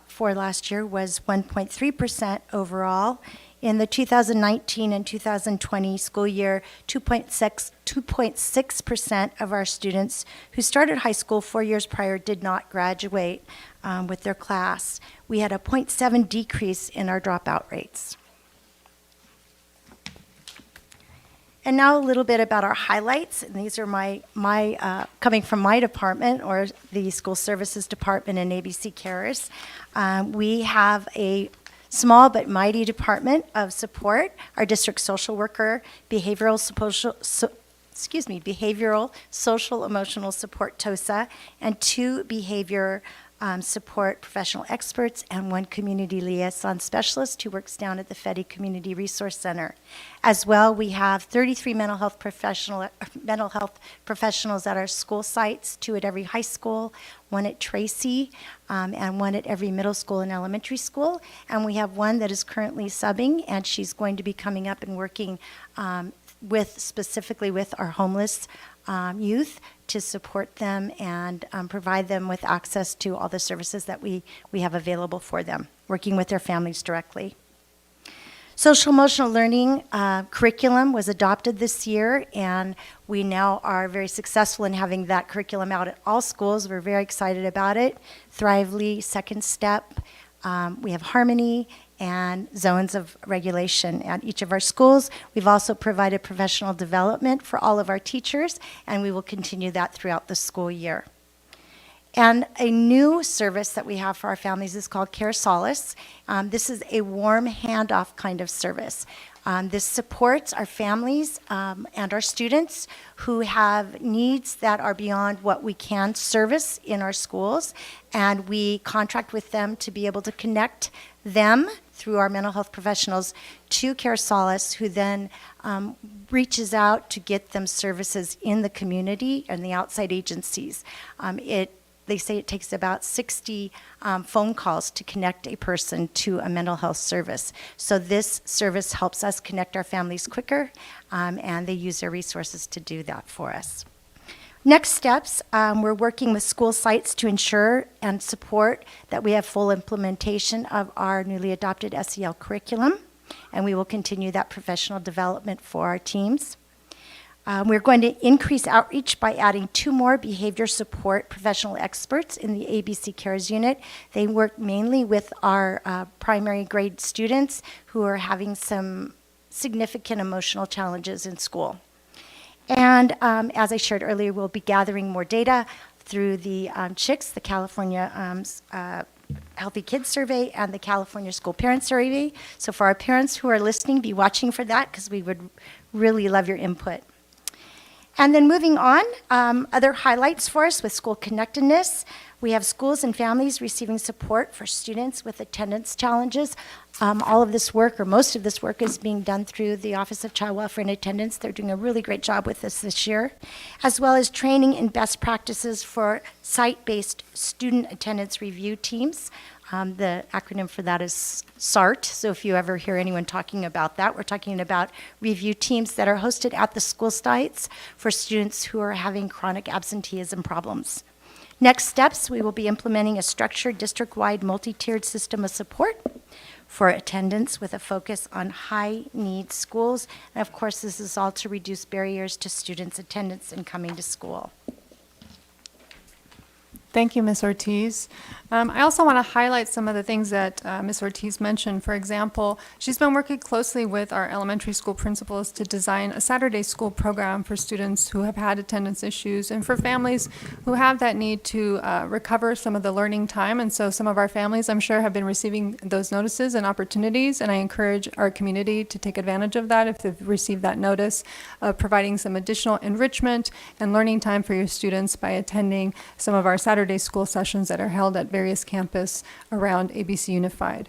S19: for last year was 1.3% overall. In the 2019 and 2020 school year, 2.6% of our students who started high school 4 years prior did not graduate with their class. We had a 0.7 decrease in our dropout rates. And now a little bit about our highlights. And these are my coming from my department, or the School Services Department in ABC Cares. We have a small but mighty department of support. Our district social worker, behavioral social emotional support TOSA, and 2 behavior support professional experts, and 1 community liaison specialist who works down at the Feddy Community Resource Center. As well, we have 33 mental health professionals at our school sites, 2 at every high school, 1 at Tracy, and 1 at every middle school and elementary school. And we have 1 that is currently subbing, and she's going to be coming up and working specifically with our homeless youth to support them and provide them with access to all the services that we have available for them, working with their families directly. Social emotional learning curriculum was adopted this year, and we now are very successful in having that curriculum out at all schools. We're very excited about it. Thrively, Second Step. We have Harmony and zones of regulation at each of our schools. We've also provided professional development for all of our teachers, and we will continue that throughout the school year. And a new service that we have for our families is called Care Solace. This is a warm handoff kind of service. This supports our families and our students who have needs that are beyond what we can service in our schools, and we contract with them to be able to connect them through our mental health professionals to Care Solace, who then reaches out to get them services in the community and the outside agencies. They say it takes about 60 phone calls to connect a person to a mental health service. So this service helps us connect our families quicker, and they use their resources to do that for us. Next steps, we're working with school sites to ensure and support that we have full implementation of our newly adopted SEL curriculum, and we will continue that professional development for our teams. We're going to increase outreach by adding 2 more behavior support professional experts in the ABC Cares unit. They work mainly with our primary grade students who are having some significant emotional challenges in school. And as I shared earlier, we'll be gathering more data through the CHICS, the California Healthy Kids Survey, and the California School Parent Survey. So for our parents who are listening, be watching for that because we would really love your input. And then moving on, other highlights for us with school connectedness. We have schools and families receiving support for students with attendance challenges. All of this work, or most of this work, is being done through the Office of Child Welfare and Attendance. They're doing a really great job with this year, as well as training in best practices for site-based student attendance review teams. The acronym for that is SART, so if you ever hear anyone talking about that, we're talking about review teams that are hosted at the school sites for students who are having chronic absenteeism problems. Next steps, we will be implementing a structured district-wide multi-tiered system of support for attendance with a focus on high-need schools. And of course, this is all to reduce barriers to students' attendance and coming to school.
S14: Thank you, Ms. Ortiz. I also want to highlight some of the things that Ms. Ortiz mentioned. For example, she's been working closely with our elementary school principals to design a Saturday school program for students who have had attendance issues and for families who have that need to recover some of the learning time. And so some of our families, I'm sure, have been receiving those notices and opportunities, and I encourage our community to take advantage of that if they've received that notice of providing some additional enrichment and learning time for your students by attending some of our Saturday school sessions that are held at various campuses around ABC Unified.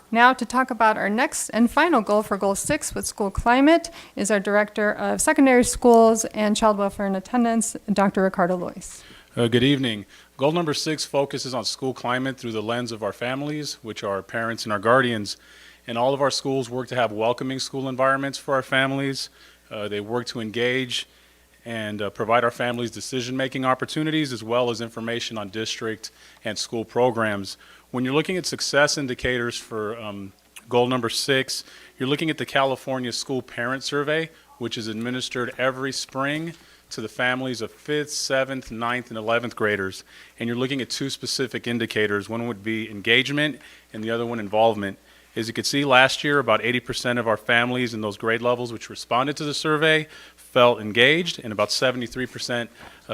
S14: Now to talk about our next and final goal for Goal 6 with school climate is our Director of Secondary Schools and Child Welfare and Attendance, Dr. Ricardo Lois.
S2: Good evening. Goal number 6 focuses on school climate through the lens of our families, which are our parents and our guardians. And all of our schools work to have welcoming school environments for our families. They work to engage and provide our families decision-making opportunities as well as information on district and school programs. When you're looking at success indicators for goal number 6, you're looking at the California School Parent Survey, which is administered every spring to the families of 5th, 7th, 9th, and 11th graders. And you're looking at 2 specific indicators. One would be engagement and the other one involvement. As you can see, last year, about 80% of our families in those grade levels which responded to the survey felt engaged, and about 73%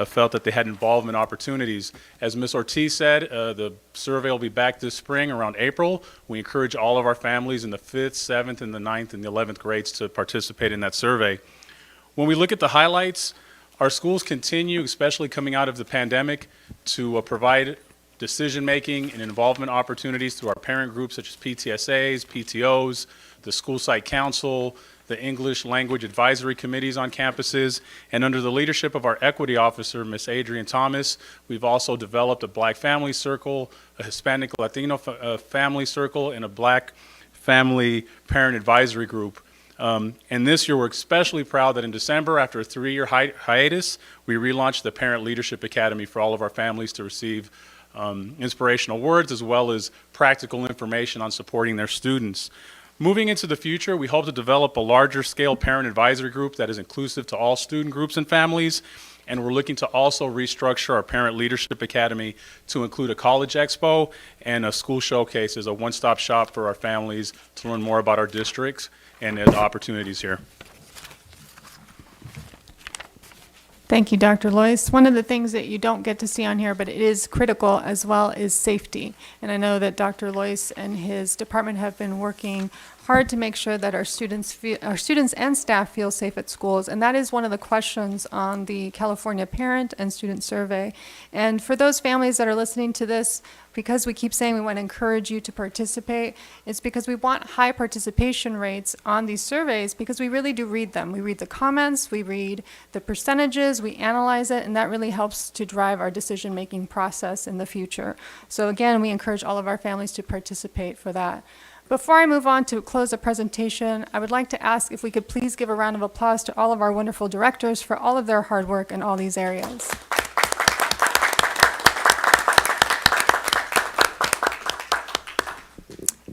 S2: felt that they had involvement opportunities. As Ms. Ortiz said, the survey will be back this spring around April. We encourage all of our families in the 5th, 7th, and the 9th and the 11th grades to participate in that survey. When we look at the highlights, our schools continue, especially coming out of the pandemic, to provide decision-making and involvement opportunities through our parent groups such as PTSAs, PTOs, the school site council, the English language advisory committees on campuses, and under the leadership of our equity officer, Ms. Adrienne Thomas, we've also developed a Black family circle, a Hispanic Latino family circle, and a Black family parent advisory group. And this year, we're especially proud that in December, after a 3-year hiatus, we relaunched the Parent Leadership Academy for all of our families to receive inspirational words as well as practical information on supporting their students. Moving into the future, we hope to develop a larger scale parent advisory group that is inclusive to all student groups and families, and we're looking to also restructure our Parent Leadership Academy to include a college expo and a school showcase as a one-stop shop for our families to learn more about our districts and the opportunities here.
S14: Thank you, Dr. Lois. One of the things that you don't get to see on here, but it is critical as well, is safety. And I know that Dr. Lois and his department have been working hard to make sure that our students and staff feel safe at schools. And that is one of the questions on the California Parent and Student Survey. And for those families that are listening to this, because we keep saying we want to encourage you to participate, it's because we want high participation rates on these surveys because we really do read them. We read the comments, we read the percentages, we analyze it, and that really helps to drive our decision-making process in the future. So again, we encourage all of our families to participate for that. Before I move on to close the presentation, I would like to ask if we could please give a round of applause to all of our wonderful directors for all of their hard work in all these areas.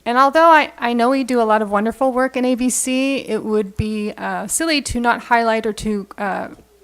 S14: And although I know we do a lot of wonderful work in ABC, it would be silly to not highlight or to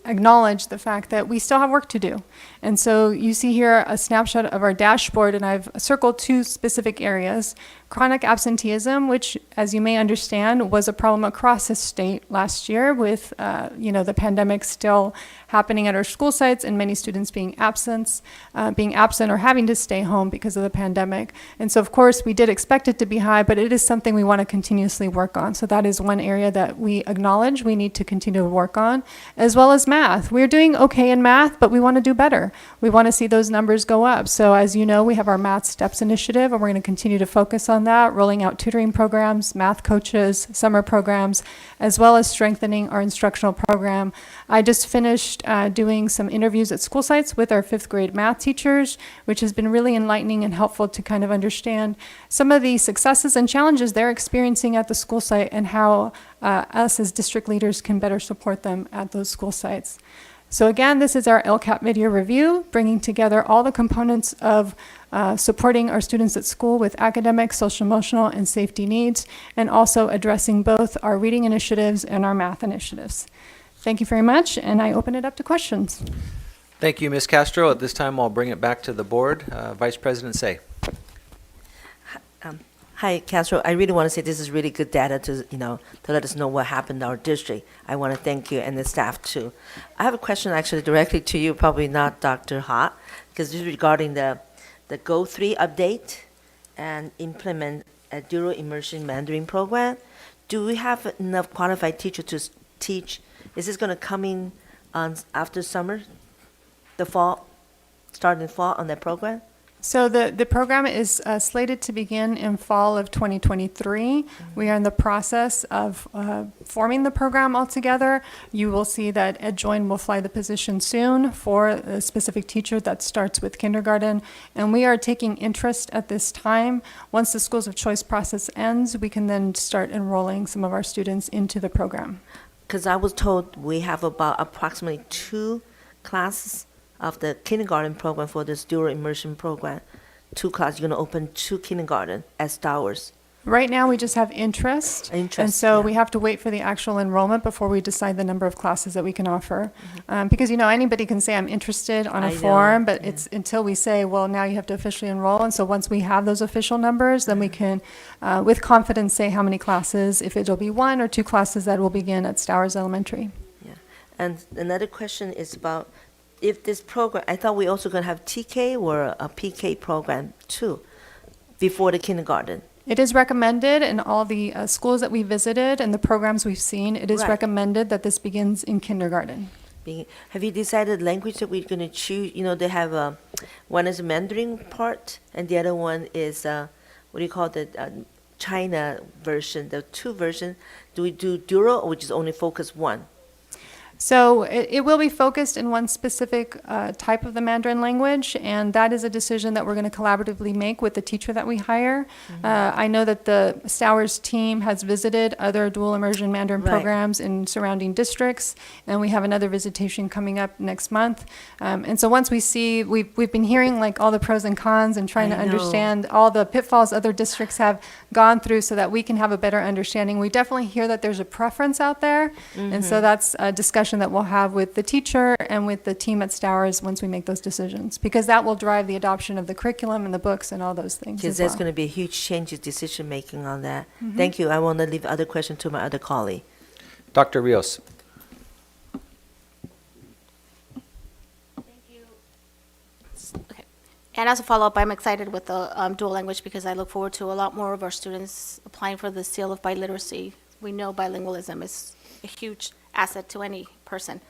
S14: acknowledge the fact that we still have work to do. And so you see here a snapshot of our dashboard, and I've circled 2 specific areas. Chronic absenteeism, which, as you may understand, was a problem across the state last year with, the pandemic still happening at our school sites and many students being absent or having to stay home because of the pandemic. And so, of course, we did expect it to be high, but it is something we want to continuously work on. So that is one area that we acknowledge we need to continue to work on, as well as math. We're doing okay in math, but we want to do better. We want to see those numbers go up. So as you know, we have our Math Steps initiative, and we're going to continue to focus on that, rolling out tutoring programs, math coaches, summer programs, as well as strengthening our instructional program. I just finished doing some interviews at school sites with our 5th grade math teachers, which has been really enlightening and helpful to kind of understand some of the successes and challenges they're experiencing at the school site and how us as district leaders can better support them at those school sites. So again, this is our LCAP video review, bringing together all the components of supporting our students at school with academic, social, emotional, and safety needs, and also addressing both our reading initiatives and our math initiatives. Thank you very much, and I open it up to questions.
S1: Thank you, Ms. Castro. At this time, I'll bring it back to the board. Vice President Say.
S4: Hi, Castro. I really want to say this is really good data to let us know what happened in our district. I want to thank you and the staff too. I have a question actually directly to you, probably not Dr. Hart, because this is regarding the Go 3 update and implement a dual immersion Mandarin program. Do we have enough qualified teachers to teach? Is this going to come in after summer, the fall, starting fall on that program?
S14: So the program is slated to begin in fall of 2023. We are in the process of forming the program altogether. You will see that EdJoin will fly the position soon for a specific teacher that starts with kindergarten. And we are taking interest at this time. Once the schools of choice process ends, we can then start enrolling some of our students into the program.
S4: Because I was told we have about approximately 2 classes of the kindergarten program for this dual immersion program. 2 classes, you're going to open 2 kindergarten at Stowers.
S14: Right now, we just have interest. And so we have to wait for the actual enrollment before we decide the number of classes that we can offer. Because, anybody can say, I'm interested on a form, but it's until we say, well, now you have to officially enroll. And so once we have those official numbers, then we can, with confidence, say how many classes, if it'll be 1 or 2 classes that will begin at Stowers Elementary.
S4: Yeah. And another question is about, if this program, I thought we also going to have TK or a PK program too, before the kindergarten.
S14: It is recommended in all the schools that we visited and the programs we've seen, it is recommended that this begins in kindergarten.
S4: Have you decided language that we're going to choose? They have, one is a Mandarin part, and the other one is, China version, the 2 versions. Do we do dual, or we just only focus 1?
S14: So it will be focused in one specific type of the Mandarin language, and that is a decision that we're going to collaboratively make with the teacher that we hire. I know that the Stowers team has visited other dual immersion Mandarin programs in surrounding districts, and we have another visitation coming up next month. And so once we see, we've been hearing like all the pros and cons and trying to understand all the pitfalls other districts have gone through so that we can have a better understanding. We definitely hear that there's a preference out there, and so that's a discussion that we'll have with the teacher and with the team at Stowers once we make those decisions, because that will drive the adoption of the curriculum and the books and all those things.
S4: Because there's going to be a huge change in decision making on that. Thank you. I want to leave other question to my other colleague.
S1: Dr. Rios.
S12: And as a follow-up, I'm excited with the dual language because I look forward to a lot more of our students applying for the seal of biliteracy. We know bilingualism is a huge asset to any person.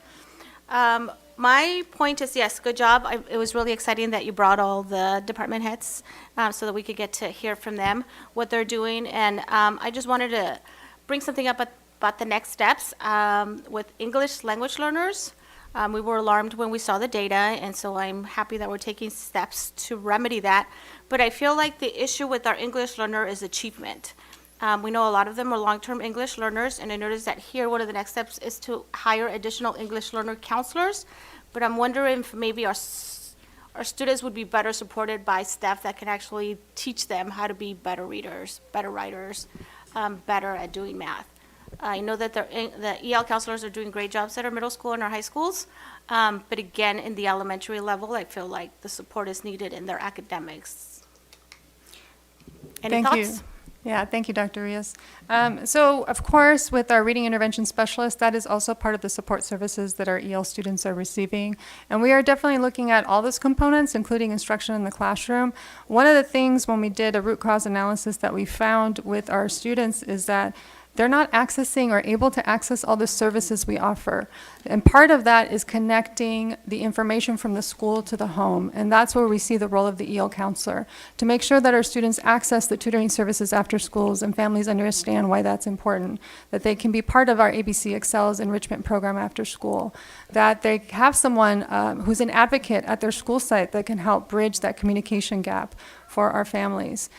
S12: My point is, yes, good job. It was really exciting that you brought all the department heads so that we could get to hear from them what they're doing. And I just wanted to bring something up about the next steps with English language learners. We were alarmed when we saw the data, and so I'm happy that we're taking steps to remedy that. But I feel like the issue with our English learner is achievement. We know a lot of them are long-term English learners, and I noticed that here, one of the next steps is to hire additional English learner counselors. But I'm wondering if maybe our students would be better supported by staff that can actually teach them how to be better readers, better writers, better at doing math. I know that the EL counselors are doing great jobs at our middle school and our high schools, but again, in the elementary level, I feel like the support is needed in their academics. Any
S14: Thank
S12: thoughts?
S14: you. Yeah, thank you, Dr. Rios. So, of course, with our reading intervention specialist, that is also part of the support services that our EL students are receiving. And we are definitely looking at all those components, including instruction in the classroom. One of the things when we did a root cause analysis that we found with our students is that they're not accessing or able to access all the services we offer. And part of that is connecting the information from the school to the home. And that's where we see the role of the EL counselor, to make sure that our students access the tutoring services after schools and families understand why that's important, that they can be part of our ABC Excels enrichment program after school, that they have someone who's an advocate at their school site that can help bridge that communication gap for our families.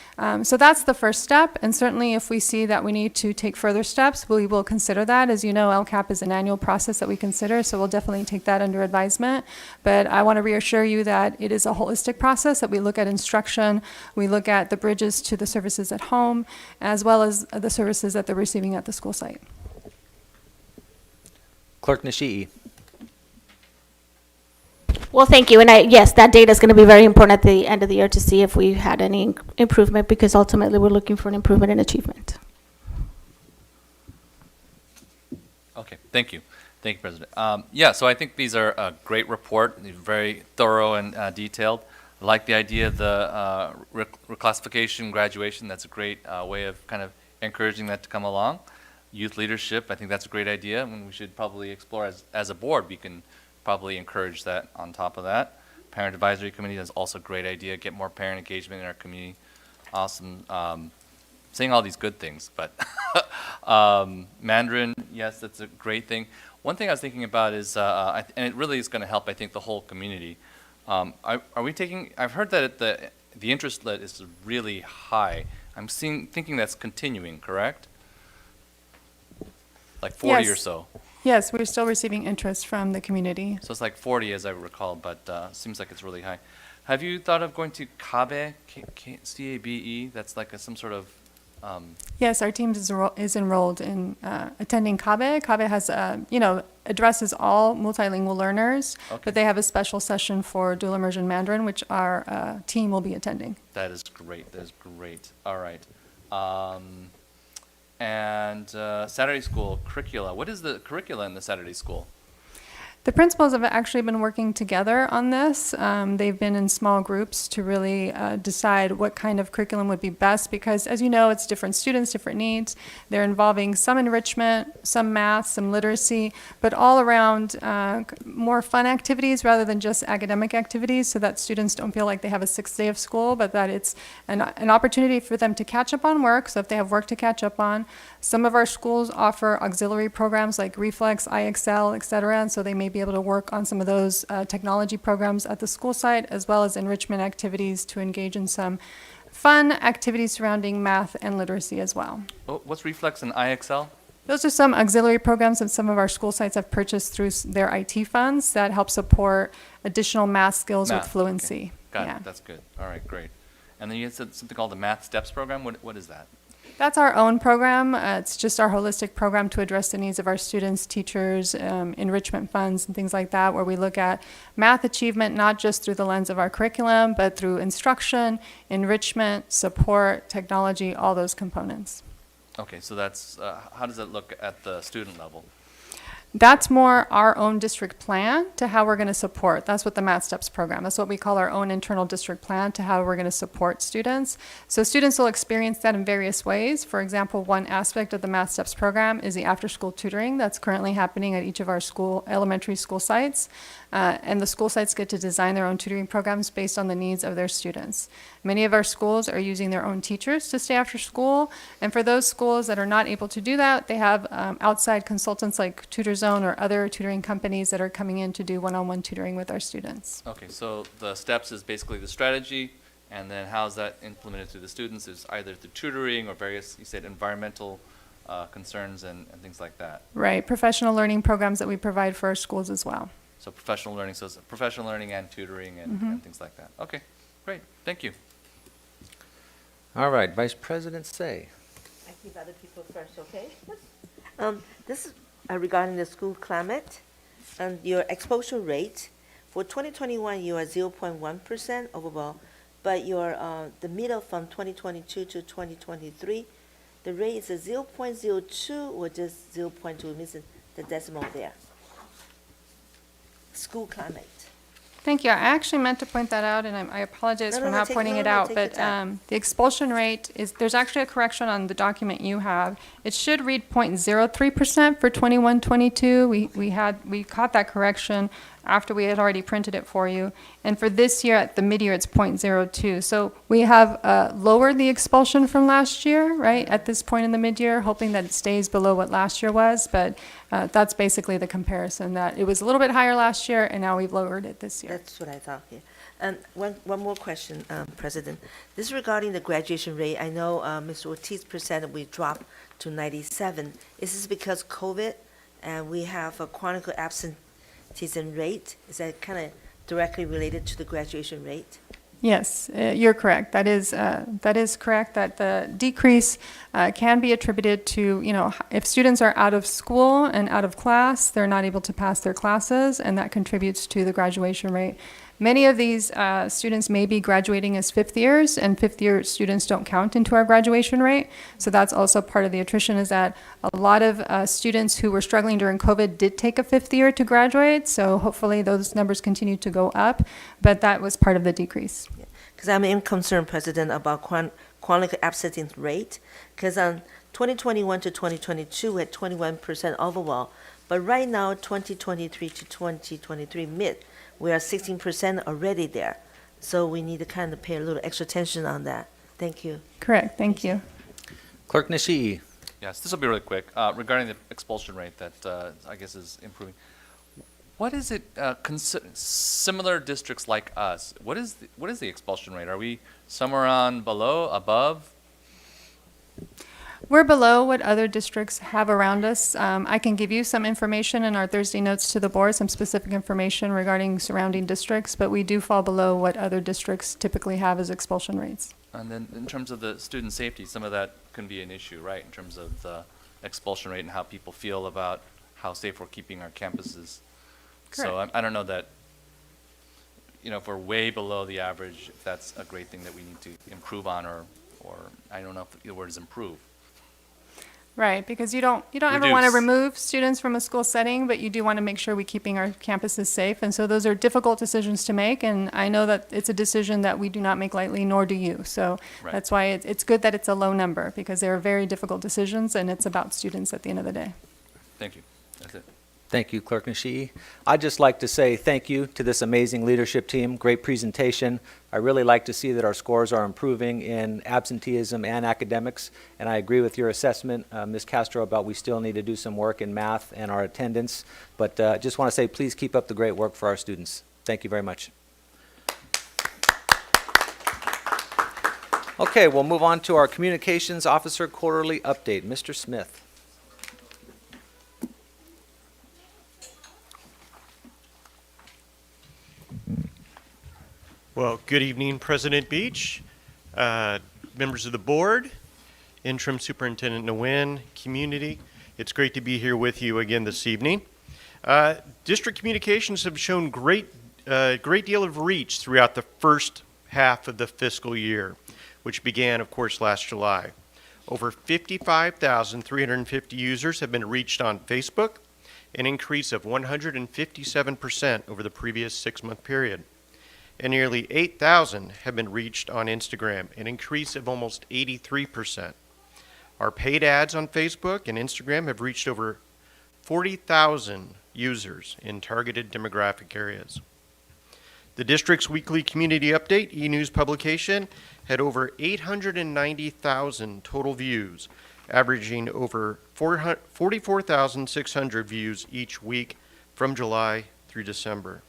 S14: So that's the first step, and certainly if we see that we need to take further steps, we will consider that. As you know, LCAP is an annual process that we consider, so we'll definitely take that under advisement. But I want to reassure you that it is a holistic process, that we look at instruction, we look at the bridges to the services at home, as well as the services that they're receiving at the school site.
S1: Clerk Nishii.
S12: Well, thank you. And yes, that data is going to be very important at the end of the year to see if we had any improvement, because ultimately we're looking for an improvement in achievement.
S13: Okay, thank you. Thank you, President. Yeah, so I think these are a great report, very thorough and detailed. I like the idea of the reclassification, graduation. That's a great way of kind of encouraging that to come along. Youth leadership, I think that's a great idea, and we should probably explore as a board. We can probably encourage that on top of that. Parent Advisory Committee is also a great idea. Get more parent engagement in our community. Awesome. Saying all these good things, but Mandarin, yes, that's a great thing. One thing I was thinking about is, and it really is going to help, I think, the whole community. Are we taking? I've heard that the interest is really high. I'm thinking that's continuing, correct? Like 40 or so.
S14: Yes, we're still receiving interest from the community.
S13: So it's like 40 as I recall, but seems like it's really high. Have you thought of going to CABE, C-A-B-E? That's like some sort of...
S14: Yes, our team is enrolled in attending CABE. CABE has, addresses all multilingual learners, but they have a special session for dual immersion Mandarin, which our team will be attending.
S13: That is great. That is great. All right. And Saturday school curricula. What is the curricula in the Saturday school?
S14: The principals have actually been working together on this. They've been in small groups to really decide what kind of curriculum would be best, because as you know, it's different students, different needs. They're involving some enrichment, some math, some literacy, but all around more fun activities rather than just academic activities, so that students don't feel like they have a 6th day of school, but that it's an opportunity for them to catch up on work, so if they have work to catch up on. Some of our schools offer auxiliary programs like Reflex, iExcel, et cetera, and so they may be able to work on some of those technology programs at the school site, as well as enrichment activities to engage in some fun activities surrounding math and literacy as well.
S13: What's Reflex and iExcel?
S14: Those are some auxiliary programs that some of our school sites have purchased through their IT funds that help support additional math skills with fluency.
S13: Okay. Got it. That's good. All right, great. And then you said something called the Math Steps program. What is that?
S14: That's our own program. It's just our holistic program to address the needs of our students, teachers, enrichment funds, and things like that, where we look at math achievement not just through the lens of our curriculum, but through instruction, enrichment, support, technology, all those components.
S13: Okay, so that's, how does that look at the student level?
S14: That's more our own district plan to how we're going to support. That's what the Math Steps program, that's what we call our own internal district plan to how we're going to support students. So students will experience that in various ways. For example, one aspect of the Math Steps program is the after-school tutoring that's currently happening at each of our elementary school sites. And the school sites get to design their own tutoring programs based on the needs of their students. Many of our schools are using their own teachers to stay after school. And for those schools that are not able to do that, they have outside consultants like TutorZone or other tutoring companies that are coming in to do one-on-one tutoring with our students.
S13: Okay, so the steps is basically the strategy, And then how's that implemented to the students? Is either through tutoring or various, you said, environmental concerns and things like that.
S14: Right, professional learning programs that we provide for our schools as well.
S13: So professional learning, so it's professional learning and tutoring and things like that. Okay, great, thank you.
S1: All right, Vice President Say.
S4: I keep other people first, okay? This is regarding the school climate and your exposure rate. For 2021, you are 0.1% overall, but your the middle from 2022 to 2023, the rate is a 0.02 or just 0.2, missing the decimal there. School climate.
S14: Thank you. I actually meant to point that out, and I apologize for not pointing it out, but the expulsion rate is, there's actually a correction on the document you have. It should read 0.03% for 21-22. We caught that correction after we had already printed it for you. And for this year, at the mid-year, it's 0.02. So we have lowered the expulsion from last year, right, at this point in the mid-year, hoping that it stays below what last year was. But that's basically the comparison, that it was a little bit higher last year, and now we've lowered it this year.
S4: That's what I thought, yeah. And one more question, President. This is regarding the graduation rate. I know Mr. Ortiz presented we dropped to 97. Is this because COVID and we have a chronic absenteeism rate? Is that kind of directly related to the graduation rate?
S14: Yes, you're correct. That is correct, that the decrease can be attributed to, if students are out of school and out of class, they're not able to pass their classes, and that contributes to the graduation rate. Many of these students may be graduating as fifth years, and fifth year students don't count into our graduation rate. So that's also part of the attrition, is that a lot of students who were struggling during COVID did take a fifth year to graduate. So hopefully those numbers continue to go up, but that was part of the decrease.
S4: Because I'm concerned, President, about chronic absentee rate. Because on 2021 to 2022, we had 21% overall. But right now, 2023 to 2023 mid, we are 16% already there. So we need to kind of pay a little extra attention on that. Thank you.
S14: Correct. Thank you.
S1: Clerk Nishii.
S13: Yes, this will be really quick. Regarding the expulsion rate that I guess is improving, what is it, similar districts like us, what is the expulsion rate? Are we somewhere on below, above?
S14: We're below what other districts have around us. I can give you some information in our Thursday notes to the board, some specific information regarding surrounding districts, but we do fall below what other districts typically have as expulsion rates.
S13: And then in terms of the student safety, some of that can be an issue, right, in terms of the expulsion rate and how people feel about how safe we're keeping our campuses.
S14: Correct.
S13: So I don't know that, if we're way below the average, if that's a great thing that we need to improve on, or I don't know if the word is improve.
S14: Right, because you don't ever want to remove students from a school setting, but you do want to make sure we're keeping our campuses safe. And so those are difficult decisions to make, and I know that it's a decision that we do not make lightly, nor do you. So That's why it's good that it's a low number, because they are very difficult decisions, and it's about students at the end of the day.
S13: Thank you. That's it.
S1: Thank you, Clerk Nishii. I'd just like to say thank you to this amazing leadership team. Great presentation. I really like to see that our scores are improving in absenteeism and academics, and I agree with your assessment, Ms. Castro, about we still need to do some work in math and our attendance, but just want to say please keep up the great work for our students. Thank you very much. Okay, we'll move on to our Communications Officer Quarterly Update. Mr. Smith.
S20: Well, good evening, President Beach, members of the board, Interim Superintendent Nguyen, community. It's great to be here with you again this evening. District communications have shown great deal of reach throughout the first half of the fiscal year, which began, of course, last July. Over 55,350 users have been reached on Facebook, an increase of 157% over the previous 6-month period. And nearly 8,000 have been reached on Instagram, an increase of almost 83%. Our paid ads on Facebook and Instagram have reached over 40,000 users in targeted demographic areas. The district's weekly community update e-news publication had over 890,000 total views, averaging over 44,600 views each week from July through December.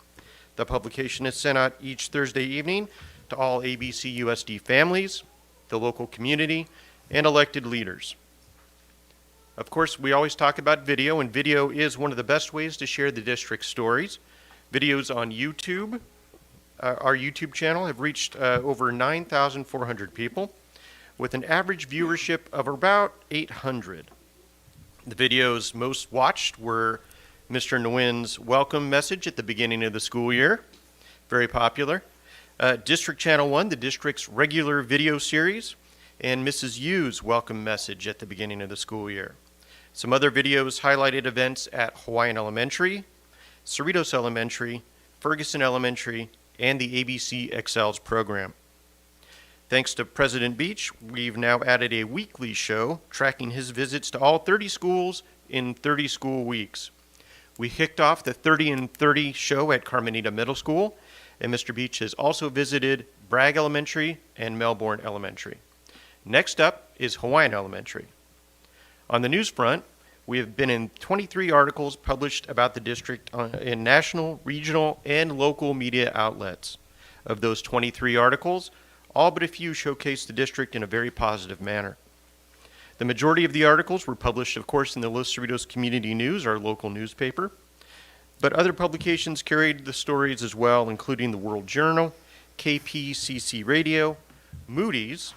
S20: The publication is sent out each Thursday evening to all ABCUSD families, the local community, and elected leaders. Of course, we always talk about video, and video is one of the best ways to share the district's stories. Videos on YouTube, our YouTube channel, have reached over 9,400 people with an average viewership of about 800. The videos most watched were Mr. Nguyen's welcome message at the beginning of the school year, very popular. District Channel 1, the district's regular video series, and Mrs. Yu's welcome message at the beginning of the school year. Some other videos highlighted events at Hawaiian Elementary, Cerritos Elementary, Ferguson Elementary, and the ABC Excels program. Thanks to President Beach, we've now added a weekly show tracking his visits to all 30 schools in 30 school weeks. We kicked off the 30 and 30 show at Carmenita Middle School, and Mr. Beach has also visited Bragg Elementary and Melbourne Elementary. Next up is Hawaiian Elementary. On the news front, we have been in 23 articles published about the district in national, regional, and local media outlets. Of those 23 articles, all but a few showcase the district in a very positive manner. The majority of the articles were published, of course, in the Los Cerritos Community News, our local newspaper. But other publications carried the stories as well, including the World Journal, KPCC Radio, Moody's,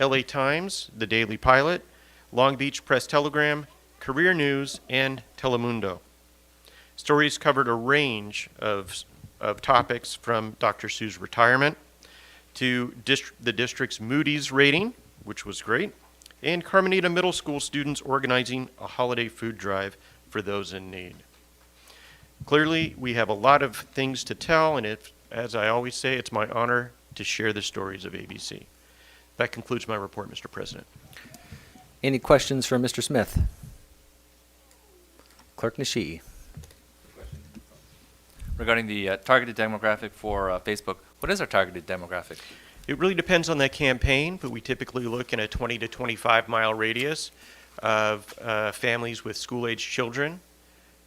S20: LA Times, the Daily Pilot, Long Beach Press Telegram, Career News, and Telemundo. Stories covered a range of topics from Dr. Sue's retirement to the district's Moody's rating, which was great, and Carmenita Middle School students organizing a holiday food drive for those in need. Clearly, we have a lot of things to tell, and as I always say, it's my honor to share the stories of ABC. That concludes my report, Mr. President.
S1: Any questions for Mr. Smith? Clerk Nishii.
S13: Regarding the targeted demographic for Facebook, what is our targeted demographic?
S20: It really depends on that campaign, but we typically look in a 20 to 25 mile radius of families with school-age children.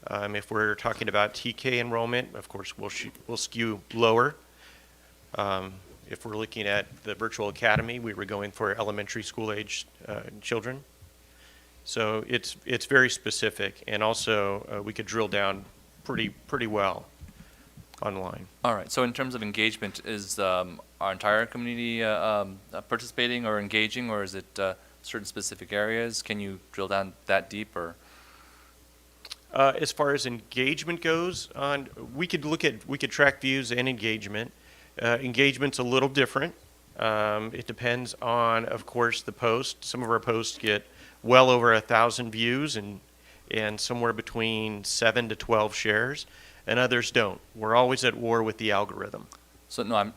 S20: If we're talking about TK enrollment, of course, we'll skew lower. If we're looking at the virtual academy, we were going for elementary school-age children. So it's very specific, and also we could drill down pretty well online.
S13: All right. So in terms of engagement, is our entire community participating or engaging, or is it certain specific areas? Can you drill down that deep, or?
S20: As far as engagement goes, we could track views and engagement. Engagement's a little different. It depends on, of course, the post. Some of our posts get well over 1,000 views and somewhere between 7 to 12 shares, and others don't. We're always at war with the algorithm.
S13: So no,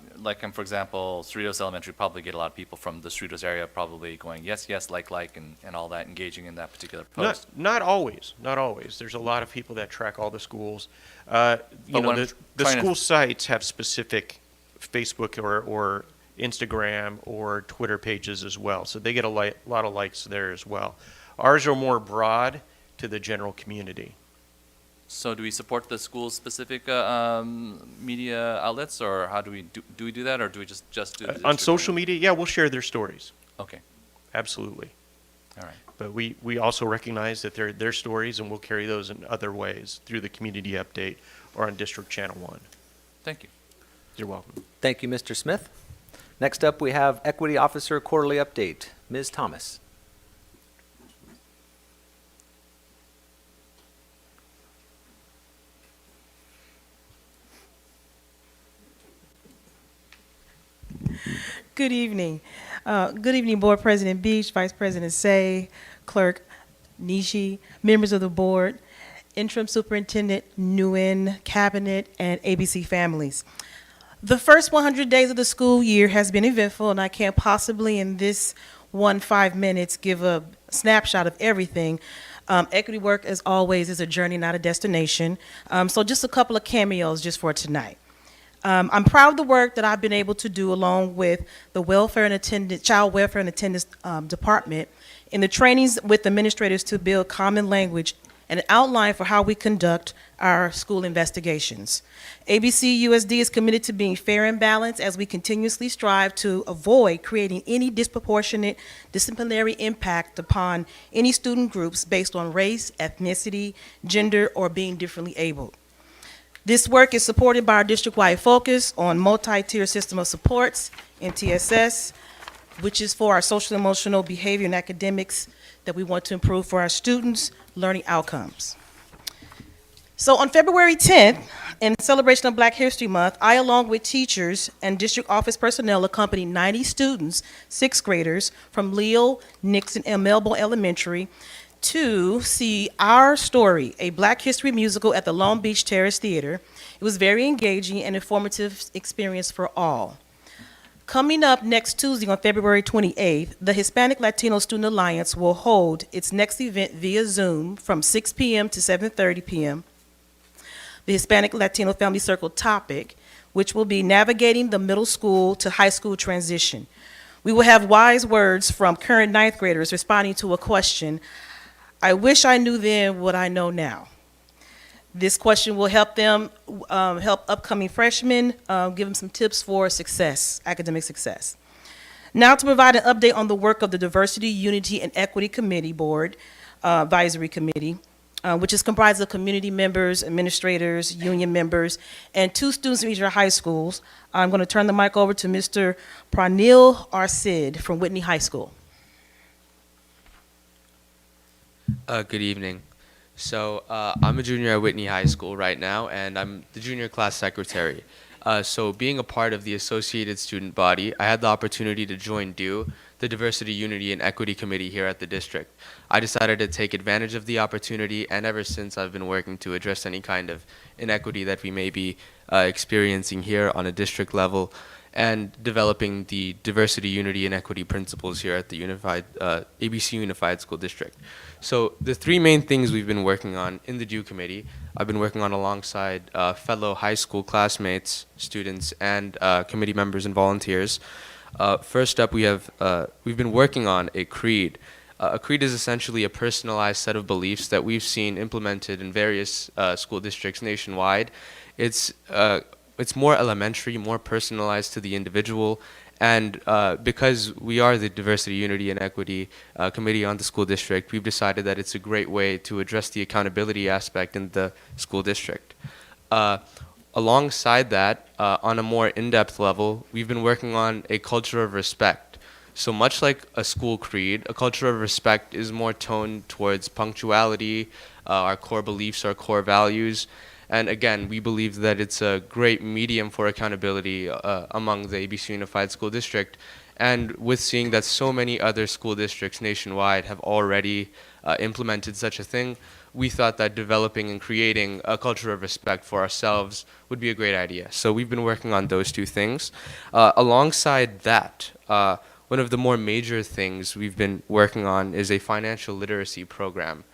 S13: for example, Cerritos Elementary probably get a lot of people from the Cerritos area probably going yes, yes, like, and all that, engaging in that particular post.
S20: Not always. There's a lot of people that track all the schools. The school sites have specific Facebook or Instagram or Twitter pages as well, so they get a lot of likes there as well. Ours are more broad to the general community.
S13: So do we support the school-specific media outlets, or how do we do that, or do we just do the
S20: on social media? Yeah, we'll share their stories.
S13: Okay.
S20: Absolutely.
S13: All right.
S20: But we also recognize that they're their stories, and we'll carry those in other ways through the community update or on District Channel 1.
S13: Thank you.
S20: You're welcome.
S1: Thank you, Mr. Smith. Next up, we have Equity Officer Quarterly Update. Ms. Thomas.
S16: Good evening. Good evening, Board President Beach, Vice President Say, Clerk Nishi, members of the board, Interim Superintendent Nguyen, Cabinet, and ABC families. The first 100 days of the school year has been eventful, and I can't possibly in this 5 minutes give a snapshot of everything. Equity work, as always, is a journey, not a destination. So just a couple of cameos just for tonight. I'm proud of the work that I've been able to do along with the Child Welfare and Attendance Department in the trainings with administrators to build common language and an outline for how we conduct our school investigations. ABCUSD is committed to being fair and balanced as we continuously strive to avoid creating any disproportionate disciplinary impact upon any student groups based on race, ethnicity, gender, or being differently abled. This work is supported by our district-wide focus on multi-tier system of supports, MTSS, which is for our social, emotional, behavior, and academics that we want to improve for our students' learning outcomes. So on February 10th, in celebration of Black History Month, I, along with teachers and district office personnel, accompanied 90 students, 6th graders, from Leo, Nixon, and Melville Elementary to see Our Story, a Black History musical at the Long Beach Terrace Theater. It was very engaging and informative experience for all. Coming up next Tuesday on February 28th, the Hispanic Latino Student Alliance will hold its next event via Zoom from 6 p.m. to 7:30 p.m. The Hispanic Latino Family Circle topic, which will be navigating the middle school to high school transition. We will have wise words from current 9th graders responding to a question, I wish I knew then what I know now. This question will help them, help upcoming freshmen, give them some tips for success, academic success. Now to provide an update on the work of the Diversity, Unity, and Equity Committee Board, Advisory Committee, which is comprised of community members, administrators, union members, and 2 students from each of our high schools. I'm going to turn the mic over to Mr. Pranil Arsid from Whitney High School.
S21: Good evening. So I'm a junior at Whitney High School right now, and I'm the junior class secretary. So being a part of the associated student body, I had the opportunity to join DUE, the Diversity, Unity, and Equity Committee here at the district. I decided to take advantage of the opportunity, and ever since I've been working to address any kind of inequity that we may be experiencing here on a district level, and developing the diversity, unity, and equity principles here at the ABC Unified School District. So the 3 main things we've been working on in the DUE committee, I've been working on alongside fellow high school classmates, students, and committee members and volunteers. First up, we've been working on a creed. A creed is essentially a personalized set of beliefs that we've seen implemented in various school districts nationwide. It's more elementary, more personalized to the individual, and because we are the Diversity, Unity, and Equity Committee on the school district, we've decided that it's a great way to address the accountability aspect in the school district. Alongside that, on a more in-depth level, we've been working on a culture of respect. So much like a school creed, a culture of respect is more toned towards punctuality, our core beliefs, our core values. And again, we believe that it's a great medium for accountability among the ABC Unified School District. And with seeing that so many other school districts nationwide have already implemented such a thing, we thought that developing and creating a culture of respect for ourselves would be a great idea. So we've been working on those 2 things. Alongside that, one of the more major things we've been working on is a financial literacy program.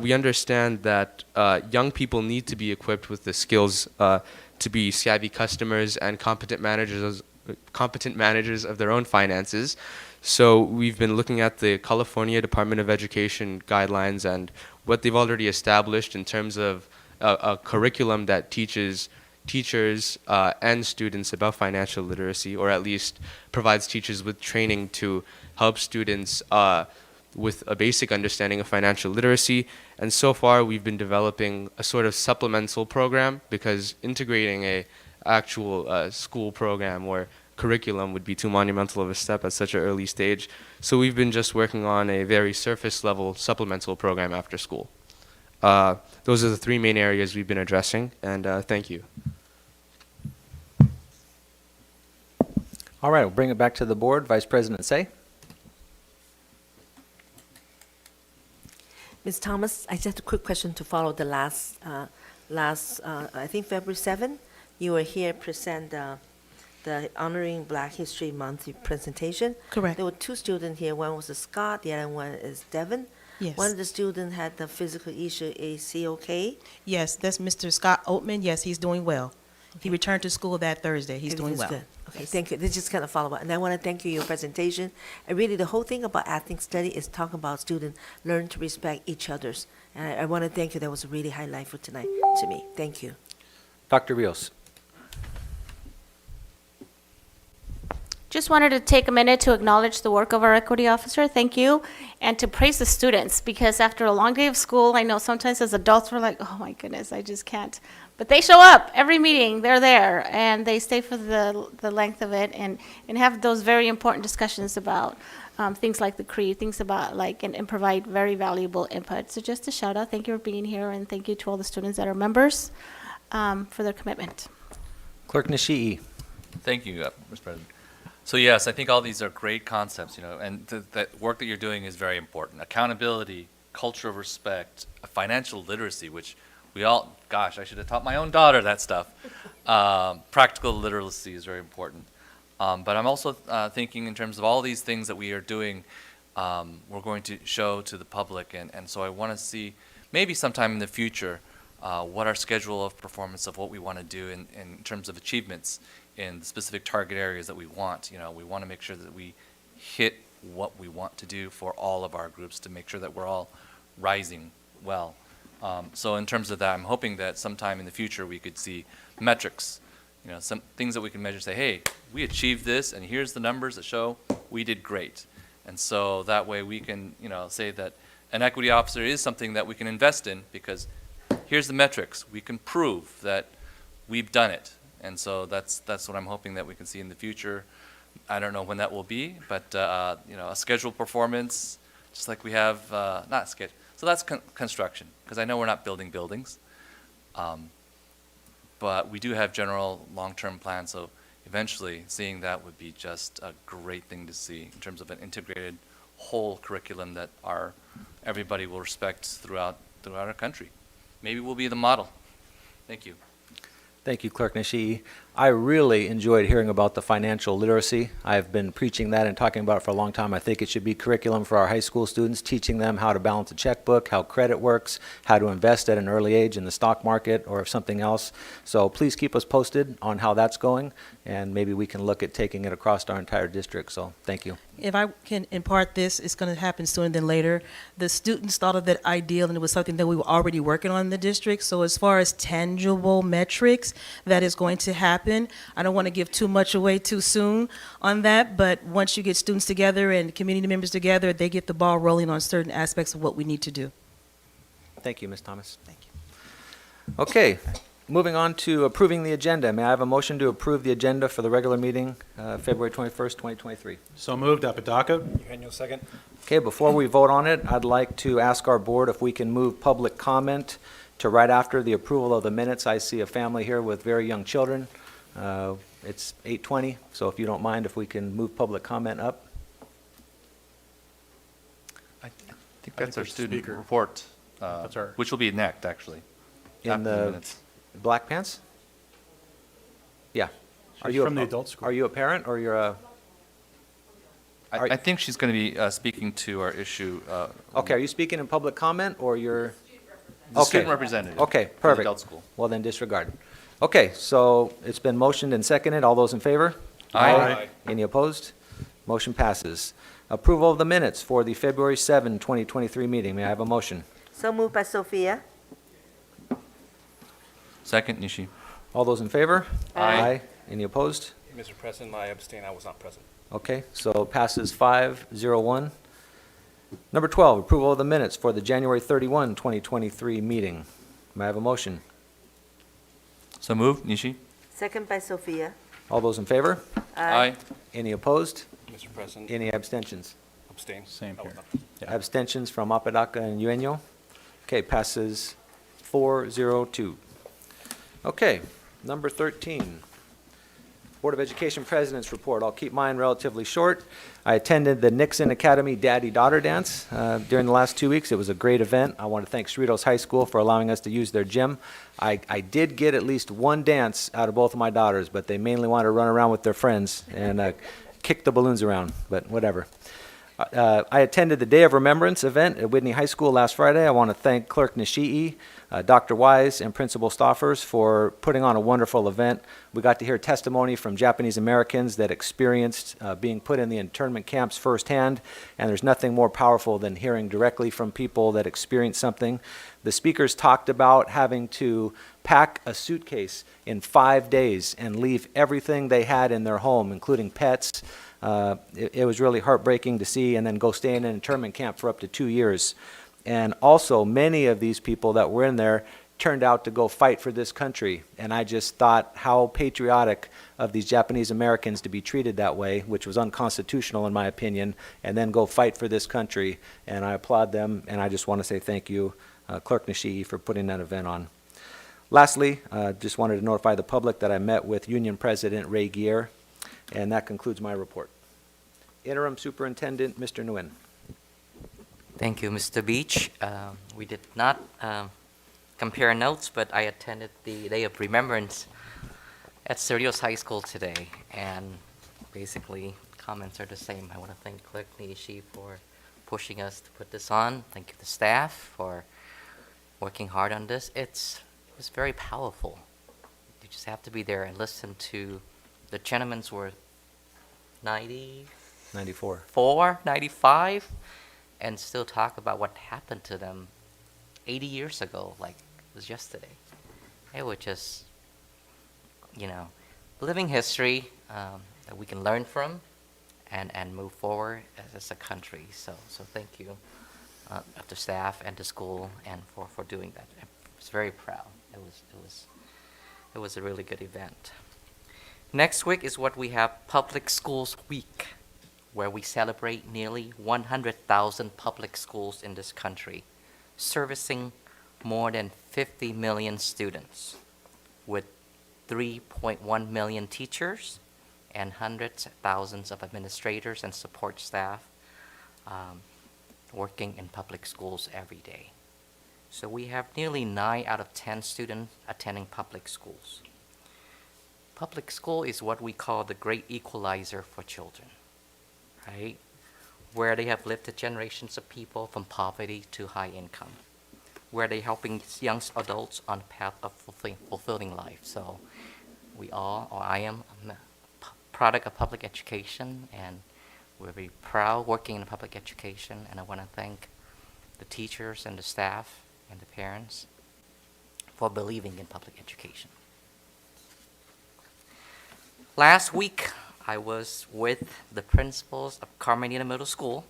S21: We understand that young people need to be equipped with the skills to be savvy customers and competent managers of their own finances. So we've been looking at the California Department of Education guidelines and what they've already established in terms of a curriculum that teaches teachers and students about financial literacy, or at least provides teachers with training to help students with a basic understanding of financial literacy. And so far we've been developing a sort of supplemental program, because integrating a actual school program or curriculum would be too monumental of a step at such an early stage. So we've been just working on a very surface level supplemental program after school. Those are the 3 main areas we've been addressing, and thank you.
S1: All right, we'll bring it back to the board. Vice President Say.
S4: Ms. Thomas, I just have a quick question to follow the last, I think February 7th, you were here present the Honoring Black History Month presentation.
S16: Correct.
S4: There were 2 students here. One was Scott, the other one is Devin.
S16: Yes.
S4: One of the students had the physical issue. Is he okay?
S16: Yes, that's Mr. Scott Oatman. Yes, he's doing well. He returned to school that Thursday. He's doing well.
S4: Good. Okay, thank you. This is just kind of follow up. And I want to thank you for your presentation. And really, the whole thing about ethnic study is talking about students learn to respect each other's. And I want to thank you. That was a really highlight for tonight to me. Thank you.
S1: Dr. Rios.
S3: Just wanted to take a minute to acknowledge the work of our equity officer. Thank you. And to praise the students, because after a long day of school, I know sometimes as adults we're like, oh my goodness, I just can't. But they show up every meeting, they're there, and they stay for the length of it and have those very important discussions about things like the creed, things about and provide very valuable input. So just a shout out, thank you for being here, and thank you to all the students that are members for their commitment.
S1: Clerk Nishii.
S13: Thank you, Mr. President. So yes, I think all these are great concepts, and the work that you're doing is very important. Accountability, culture of respect, financial literacy, which we all, gosh, I should have taught my own daughter that stuff. Practical literacy is very important. But I'm also thinking in terms of all these things that we are doing, we're going to show to the public. And so I want to see maybe sometime in the future what our schedule of performance of what we want to do in terms of achievements in the specific target areas that we want. We want to make sure that we hit what we want to do for all of our groups to make sure that we're all rising well. So in terms of that, I'm hoping that sometime in the future we could see metrics, some things that we can measure, say, hey, we achieved this, and here's the numbers that show we did great. And so that way we can, say that an equity officer is something that we can invest in, because here's the metrics. We can prove that we've done it. And so that's what I'm hoping that we can see in the future. I don't know when that will be, but a scheduled performance, just like we have, not scheduled. So that's construction, because I know we're not building buildings. But we do have general long-term plans, so eventually seeing that would be just a great thing to see in terms of an integrated whole curriculum that everybody will respect throughout our country. Maybe we'll be the model. Thank you.
S1: Thank you, Clerk Nishii. I really enjoyed hearing about the financial literacy. I've been preaching that and talking about it for a long time. I think it should be curriculum for our high school students, teaching them how to balance a checkbook, how credit works, how to invest at an early age in the stock market or something else. So please keep us posted on how that's going, and maybe we can look at taking it across our entire district. So thank you.
S16: If I can impart this, it's going to happen sooner than later. The students thought of that ideal, and it was something that we were already working on in the district. So as far as tangible metrics, that is going to happen. I don't want to give too much away too soon on that, but once you get students together and community members together, they get the ball rolling on certain aspects of what we need to do.
S1: Thank you, Ms. Thomas. Thank you. Okay. Moving on to approving the agenda. May I have a motion to approve the agenda for the regular meeting, February 21st, 2023?
S5: So moved. Apodaca. Eugenio, second.
S1: Okay, before we vote on it, I'd like to ask our board if we can move public comment to right after the approval of the minutes. I see a family here with very young children. It's 8:20, so if you don't mind, if we can move public comment up.
S13: I think that's our student report, which will be next, actually.
S1: In the
S13: minutes.
S1: black pants? Yeah.
S5: She's from the adult school.
S1: Are you a parent or you're a?
S13: I think she's going to be speaking to our issue.
S1: Okay, are you speaking in public comment or you're?
S13: The student representative.
S1: Okay,
S13: for the
S1: perfect.
S13: adult school.
S1: Well, then disregard. Okay, so it's been motioned and seconded. All those in favor?
S13: Aye. Aye.
S1: Any opposed? Motion passes. Approval of the minutes for the February 7, 2023 meeting. May I have a motion?
S4: So moved by Sophia.
S13: Second, Nishi.
S1: All those in favor?
S13: Aye.
S1: Any opposed?
S5: Mr. President, I abstain. I was not present.
S1: Okay, so passes 5-0-1. Number 12, approval of the minutes for the January 31, 2023 meeting. May I have a motion?
S13: So moved, Nishi.
S4: Second by Sophia.
S1: All those in favor?
S13: Aye.
S1: Any opposed?
S5: Mr. President.
S1: Any abstentions?
S5: Abstain. Same
S2: here.
S1: Abstentions from Apodaca and Eugenio. Okay, passes 4-0-2. Okay, number 13, Board of Education President's Report. I'll keep mine relatively short. I attended the Nixon Academy Daddy-Daughter Dance during the last 2 weeks. It was a great event. I want to thank Cerritos High School for allowing us to use their gym. I did get at least one dance out of both of my daughters, but they mainly wanted to run around with their friends and kick the balloons around, but whatever. I attended the Day of Remembrance event at Whitney High School last Friday. I want to thank Clerk Nishii, Dr. Wise, and Principal Stoffers for putting on a wonderful event. We got to hear testimony from Japanese Americans that experienced being put in the internment camps firsthand, and there's nothing more powerful than hearing directly from people that experienced something. The speakers talked about having to pack a suitcase in 5 days and leave everything they had in their home, including pets. It was really heartbreaking to see, and then go stay in an internment camp for up to 2 years. And also, many of these people that were in there turned out to go fight for this country. And I just thought how patriotic of these Japanese Americans to be treated that way, which was unconstitutional in my opinion, and then go fight for this country. And I applaud them, and I just want to say thank you, Clerk Nishii, for putting that event on. Lastly, just wanted to notify the public that I met with Union President Ray Gier, and that concludes my report. Interim Superintendent, Mr. Nguyen.
S6: Thank you, Mr. Beach. We did not compare notes, but I attended the Day of Remembrance at Cerritos High School today, and basically comments are the same. I want to thank Clerk Nishi for pushing us to put this on. Thank you to the staff for working hard on this. It was very powerful. You just have to be there and listen to the gentlemen's were
S1: 94,
S6: 95, and still talk about what happened to them 80 years ago, like it was yesterday. It was just, living history that we can learn from and move forward as a country. So thank you of the staff and the school and for doing that. I was very proud. It was a really good event. Next week is what we have Public Schools Week, where we celebrate nearly 100,000 public schools in this country, servicing more than 50 million students with 3.1 million teachers and hundreds of thousands of administrators and support staff working in public schools every day. So we have nearly 9 out of 10 students attending public schools. Public school is what we call the great equalizer for children, right? Where they have lifted generations of people from poverty to high income, where they're helping young adults on the path of fulfilling life. So I am a product of public education, and we're very proud working in public education, and I want to thank the teachers and the staff and the parents for believing in public education. Last week, I was with the principals of Carmenita Middle School,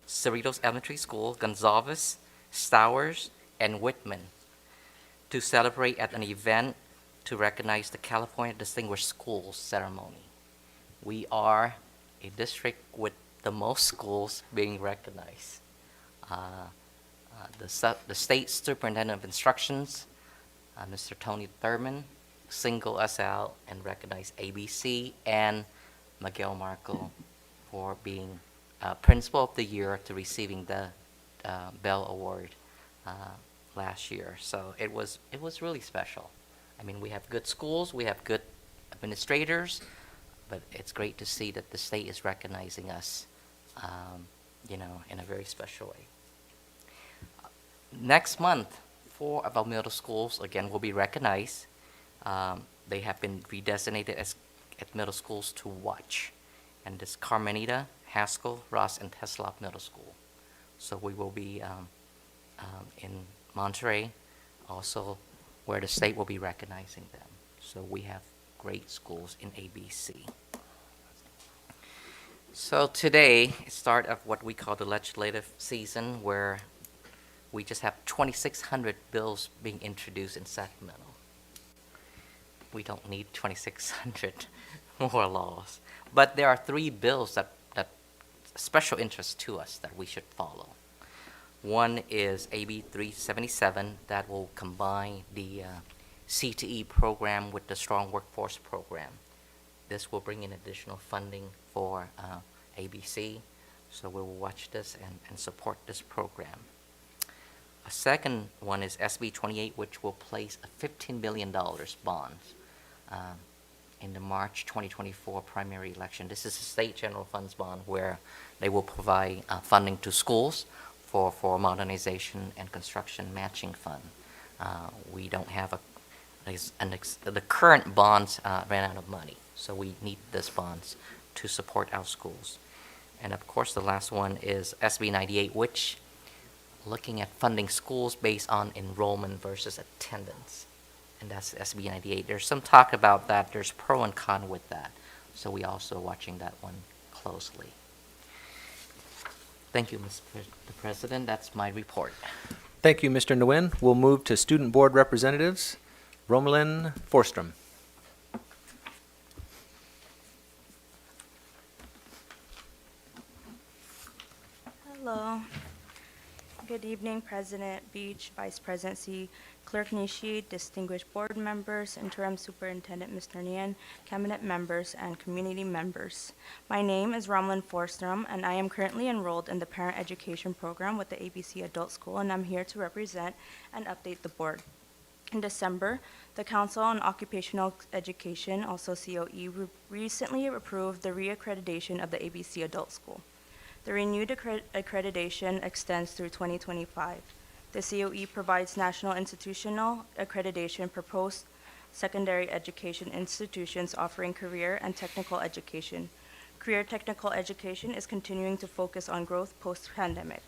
S6: Cerritos Elementary School, Gonzalez, Stowers, and Whitman to celebrate at an event to recognize the California Distinguished Schools ceremony. We are a district with the most schools being recognized. The state superintendent of instructions, Mr. Tony Thurman, single us out and recognize ABC and Miguel Marco for being Principal of the Year to receiving the Bell Award last year. So it was really special. I mean, we have good schools, we have good administrators, but it's great to see that the state is recognizing us, in a very special way. Next month, 4 of our middle schools again will be recognized. They have been redesignated as middle schools to watch, and this Carmenita, Haskell, Ross, and Teslop Middle School. So we will be in Monterey, also where the state will be recognizing them. So we have great schools in ABC. So today, start of what we call the legislative season, where we just have 2,600 bills being introduced in Sacramento. We don't need 2,600 more laws. But there are 3 bills that special interest to us that we should follow. One is AB 377 that will combine the CTE program with the Strong Workforce program. This will bring in additional funding for ABC, so we will watch this and support this program. A second one is SB 28, which will place a $15 billion bond in the March 2024 primary election. This is a state general funds bond where they will provide funding to schools for modernization and construction matching fund. We don't have the current bonds ran out of money, so we need this bonds to support our schools. And of course, the last one is SB 98, which looking at funding schools based on enrollment versus attendance. And that's SB 98. There's some talk about that. There's pro and con with that. So we also watching that one closely. Thank you, Mr. President. That's my report.
S1: Thank you, Mr. Nguyen. We'll move to student board representatives. Romelyn Forstrom.
S9: Hello. Good evening, President Beach, Vice President C, Clerk Nishi, distinguished board members, Interim Superintendent Mr. Nguyen, cabinet members, and community members. My name is Romelyn Forstrom, and I am currently enrolled in the Parent Education Program with the ABC Adult School, and I'm here to represent and update the board. In December, the Council on Occupational Education, also COE, recently approved the reaccreditation of the ABC Adult School. The renewed accreditation extends through 2025. The COE provides national institutional accreditation for post-secondary education institutions offering career and technical education. Career technical education is continuing to focus on growth post-pandemic.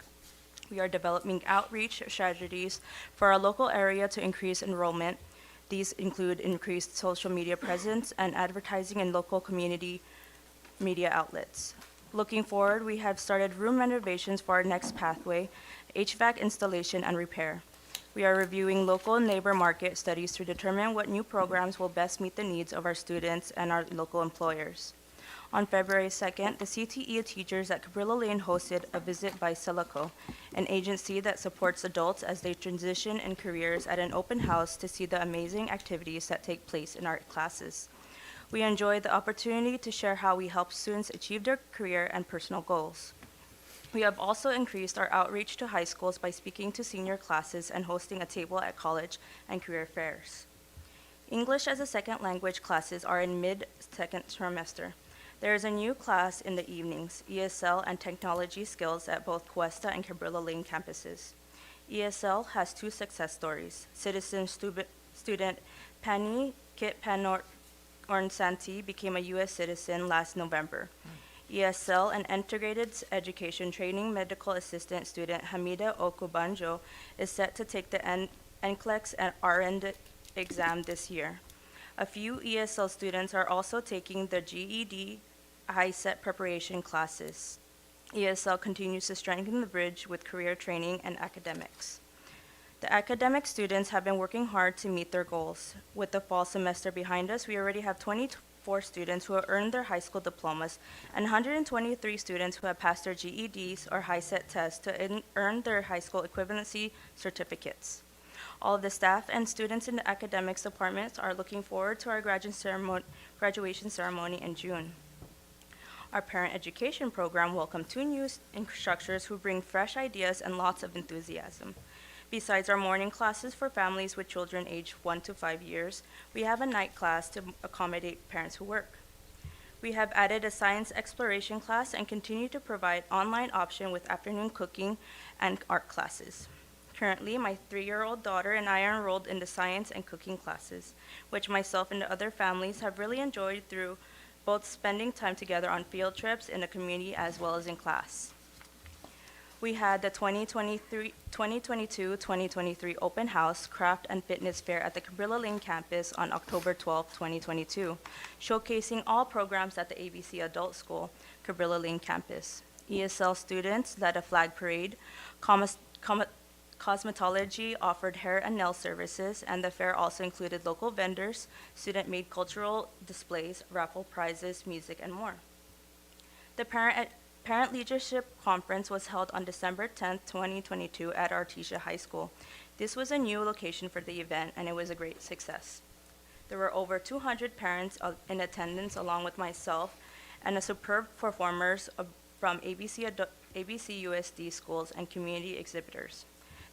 S9: We are developing outreach strategies for our local area to increase enrollment. These include increased social media presence and advertising in local community media outlets. Looking forward, we have started room renovations for our next pathway, HVAC installation and repair. We are reviewing local and labor market studies to determine what new programs will best meet the needs of our students and our local employers. On February 2nd, the CTE teachers at Cabrillo Lane hosted a visit by Celico, an agency that supports adults as they transition in careers, at an open house to see the amazing activities that take place in our classes. We enjoyed the opportunity to share how we help students achieve their career and personal goals. We have also increased our outreach to high schools by speaking to senior classes and hosting a table at college and career fairs. English as a second language classes are in mid-second trimester. There is a new class in the evenings, ESL and technology skills at both Cuesta and Cabrillo Lane campuses. ESL has two success stories. Citizen student Pani Kit Panor Ornsanti became a U.S. citizen last November. ESL and Integrated Education Training Medical Assistant student Hamida Okubanjo is set to take the NCLEX and RN exam this year. A few ESL students are also taking the GED high-set preparation classes. ESL continues to strengthen the bridge with career training and academics. The academic students have been working hard to meet their goals. With the fall semester behind us, we already have 24 students who have earned their high school diplomas and 123 students who have passed their GEDs or high-set tests to earn their high school equivalency certificates. All of the staff and students in the academics departments are looking forward to our graduation ceremony in June. Our parent education program welcomed 2 new instructors who bring fresh ideas and lots of enthusiasm. Besides our morning classes for families with children aged 1 to 5 years, we have a night class to accommodate parents who work. We have added a science exploration class and continue to provide online option with afternoon cooking and art classes. Currently, my 3-year-old daughter and I are enrolled in the science and cooking classes, which myself and the other families have really enjoyed through both spending time together on field trips in the community as well as in class. We had the 2022-2023 Open House Craft and Fitness Fair at the Cabrillo Lane campus on October 12, 2022, showcasing all programs at the ABC Adult School, Cabrillo Lane campus. ESL students led a flag parade, cosmetology offered hair and nail services, and the fair also included local vendors, student-made cultural displays, raffle prizes, music, and more. The Parent Leadership Conference was held on December 10, 2022 at Artesia High School. This was a new location for the event, and it was a great success. There were over 200 parents in attendance, along with myself and a superb performers from ABCUSD schools and community exhibitors.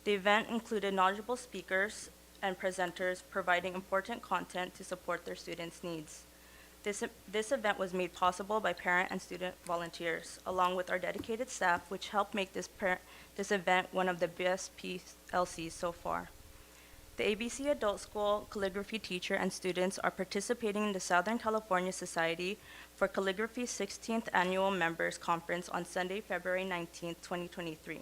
S9: The event included knowledgeable speakers and presenters providing important content to support their students' needs. This event was made possible by parent and student volunteers, along with our dedicated staff, which helped make this event one of the best PLCs so far. The ABC Adult School calligraphy teacher and students are participating in the Southern California Society for Calligraphy's 16th Annual Members Conference on Sunday, February 19, 2023.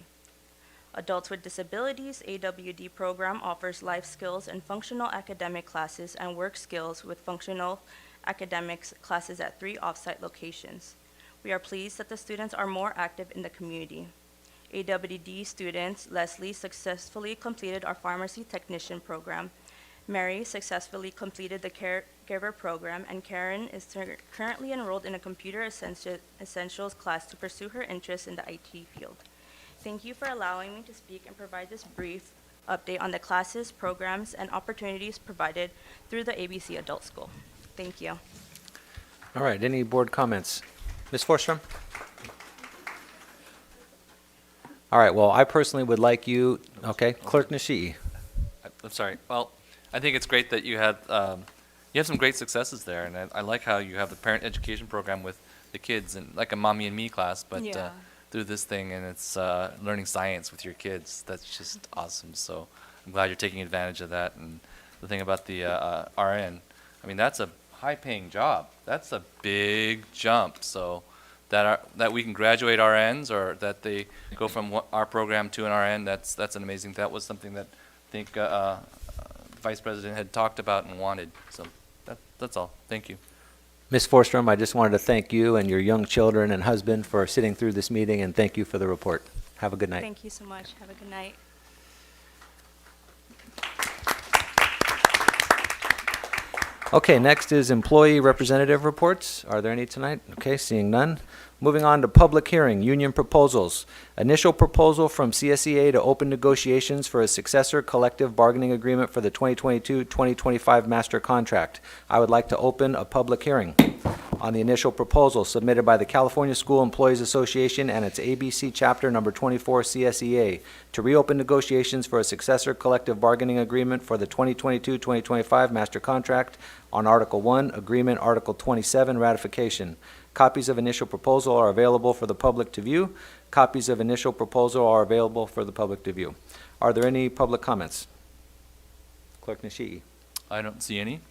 S9: Adults with Disabilities AWD program offers life skills and functional academic classes and work skills with functional academics classes at 3 off-site locations. We are pleased that the students are more active in the community. AWD students Leslie successfully completed our pharmacy technician program. Mary successfully completed the caregiver program, and Karen is currently enrolled in a computer essentials class to pursue her interest in the IT field. Thank you for allowing me to speak and provide this brief update on the classes, programs, and opportunities provided through the ABC Adult School. Thank you.
S1: All right, any board comments? Ms. Forstrom? All right, well, I personally would like you, okay, Clerk Nishii.
S13: I'm sorry. Well, I think it's great that you have some great successes there, and I like how you have the parent education program with the kids and like a mommy and me class, but
S9: Yeah.
S13: through this thing, and it's learning science with your kids. That's just awesome. So I'm glad you're taking advantage of that. And the thing about the RN, I mean, that's a high-paying job. That's a big jump. So that we can graduate RNs, or that they go from our program to an RN, that's an amazing. That was something that I think Vice President had talked about and wanted. So that's all. Thank you.
S1: Ms. Forstrom, I just wanted to thank you and your young children and husband for sitting through this meeting, and thank you for the report. Have a good night.
S9: Thank you so much. Have a good night.
S1: Okay, next is employee representative reports. Are there any tonight? Okay, seeing none. Moving on to public hearing, union proposals. Initial proposal from CSEA to open negotiations for a successor collective bargaining agreement for the 2022-2025 master contract. I would like to open a public hearing on the initial proposal submitted by the California School Employees Association and its ABC chapter number 24 CSEA to reopen negotiations for a successor collective bargaining agreement for the 2022-2025 master contract on Article 1, Agreement, Article 27, Ratification. Copies of initial proposal are available for the public to view. Copies of initial proposal are available for the public to view. Are there any public comments? Clerk Nishii.
S13: I don't see any.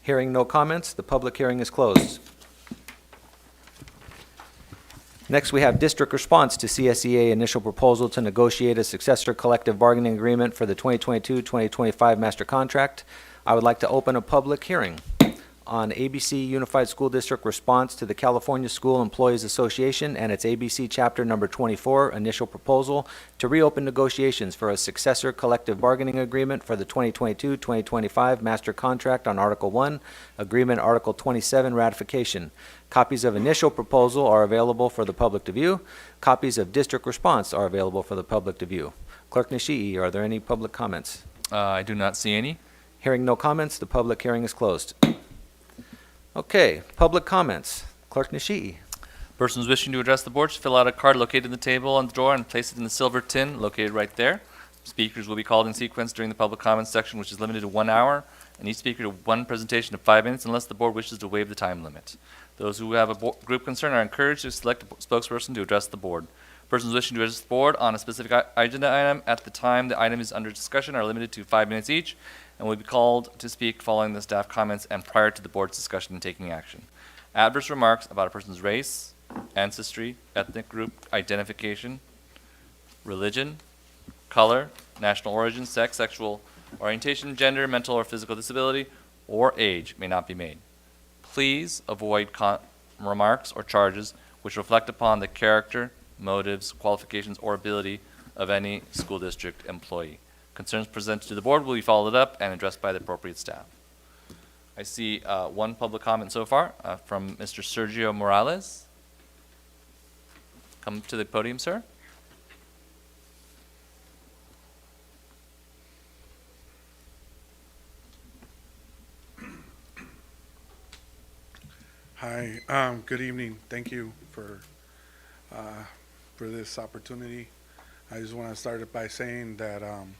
S1: Hearing no comments, the public hearing is closed. Next, we have district response to CSEA initial proposal to negotiate a successor collective bargaining agreement for the 2022-2025 master contract. I would like to open a public hearing on ABC Unified School District response to the California School Employees Association and its ABC chapter number 24 initial proposal to reopen negotiations for a successor collective bargaining agreement for the 2022-2025 master contract on Article 1, Agreement, Article 27, Ratification. Copies of initial proposal are available for the public to view. Copies of district response are available for the public to view. Clerk Nishii, are there any public comments?
S13: I do not see any.
S1: Hearing no comments, the public hearing is closed. Okay, public comments. Clerk Nishii.
S13: Persons wishing to address the board should fill out a card located in the table on the door and place it in the silver tin located right there. Speakers will be called in sequence during the public comments section, which is limited to 1 hour, and each speaker to one presentation of 5 minutes unless the board wishes to waive the time limit. Those who have a group concern are encouraged to select a spokesperson to address the board. Persons wishing to address the board on a specific agenda item at the time the item is under discussion are limited to 5 minutes each, and will be called to speak following the staff comments and prior to the board's discussion and taking action. Adverse remarks about a person's race, ancestry, ethnic group identification, religion, color, national origin, sex, sexual orientation, gender, mental or physical disability, or age may not be made. Please avoid remarks or charges which reflect upon the character, motives, qualifications, or ability of any school district employee. Concerns presented to the board will be followed up and addressed by the appropriate staff. I see one public comment so far from Mr. Sergio Morales. Come to the podium, sir.
S8: Hi, good evening. Thank you for this opportunity. I just want to start it by saying that I'm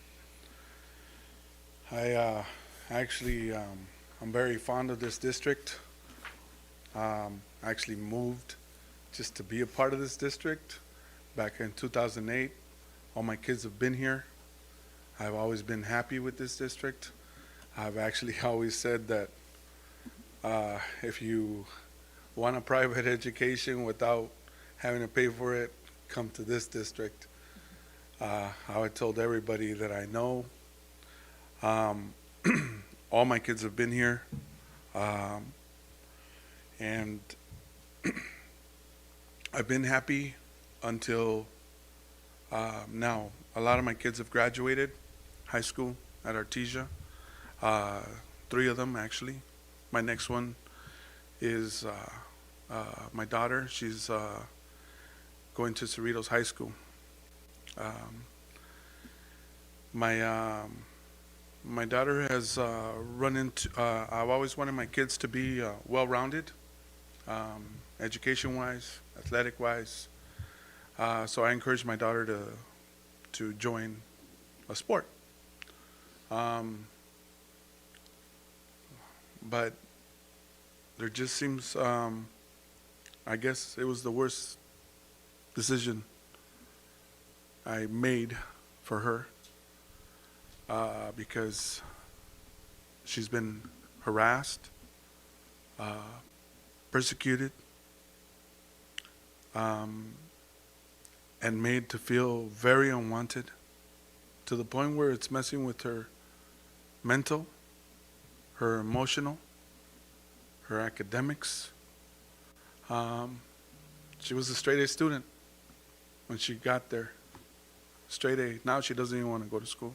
S8: very fond of this district. I actually moved just to be a part of this district back in 2008. All my kids have been here. I've always been happy with this district. I've actually always said that if you want a private education without having to pay for it, come to this district. I told everybody that I know. All my kids have been here. And I've been happy until now. A lot of my kids have graduated high school at Artesia. 3 of them, actually. My next one is my daughter. She's going to Cerritos High School. My daughter has run into, I've always wanted my kids to be well-rounded, education-wise, athletic-wise. So I encouraged my daughter to join a sport. But there just seems, I guess it was the worst decision I made for her, because she's been harassed, persecuted, and made to feel very unwanted, to the point where it's messing with her mental, her emotional, her academics. She was a straight A student when she got there. Straight A. Now she doesn't even want to go to school.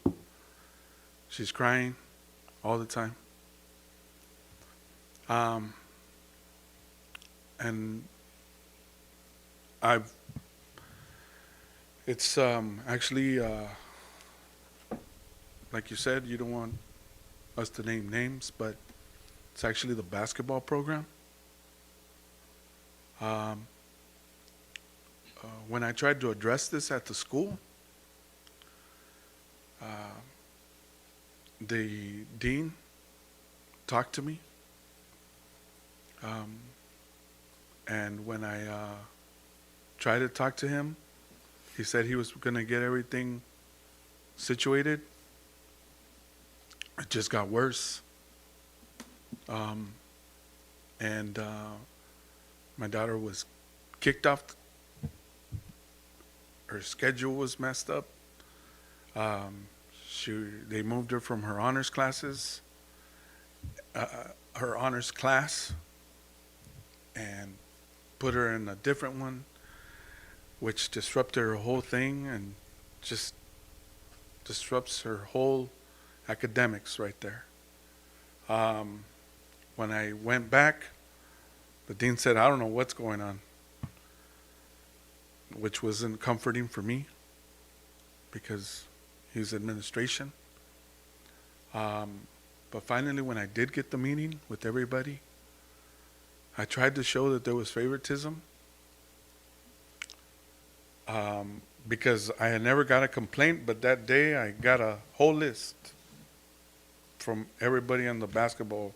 S8: She's crying all the time. And it's actually, like you said, you don't want us to name names, but it's actually the basketball program. When I tried to address this at the school, the dean talked to me, and when I tried to talk to him, he said he was going to get everything situated. It just got worse. And my daughter was kicked off. Her schedule was messed up. They moved her from her honors classes, her honors class, and put her in a different one, which disrupted her whole thing and just disrupts her whole academics right there. When I went back, the dean said, I don't know what's going on, which wasn't comforting for me because he's administration. But finally, when I did get the meeting with everybody, I tried to show that there was favoritism, because I had never got a complaint, but that day I got a whole list from everybody on the basketball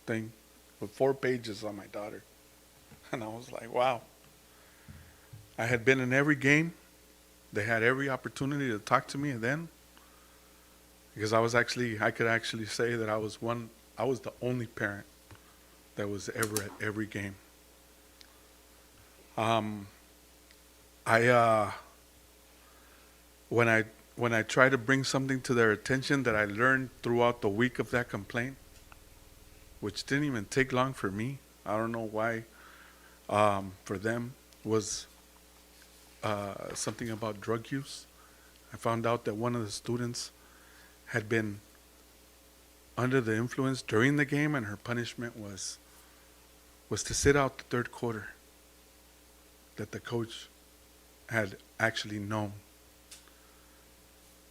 S8: thing with 4 pages on my daughter. And I was like, wow. I had been in every game. They had every opportunity to talk to me then, because I could actually say that I was the only parent that was ever at every game. When I try to bring something to their attention that I learned throughout the week of that complaint, which didn't even take long for me, I don't know why, for them, was something about drug use. I found out that one of the students had been under the influence during the game, and her punishment was to sit out the 3rd quarter, that the coach had actually known.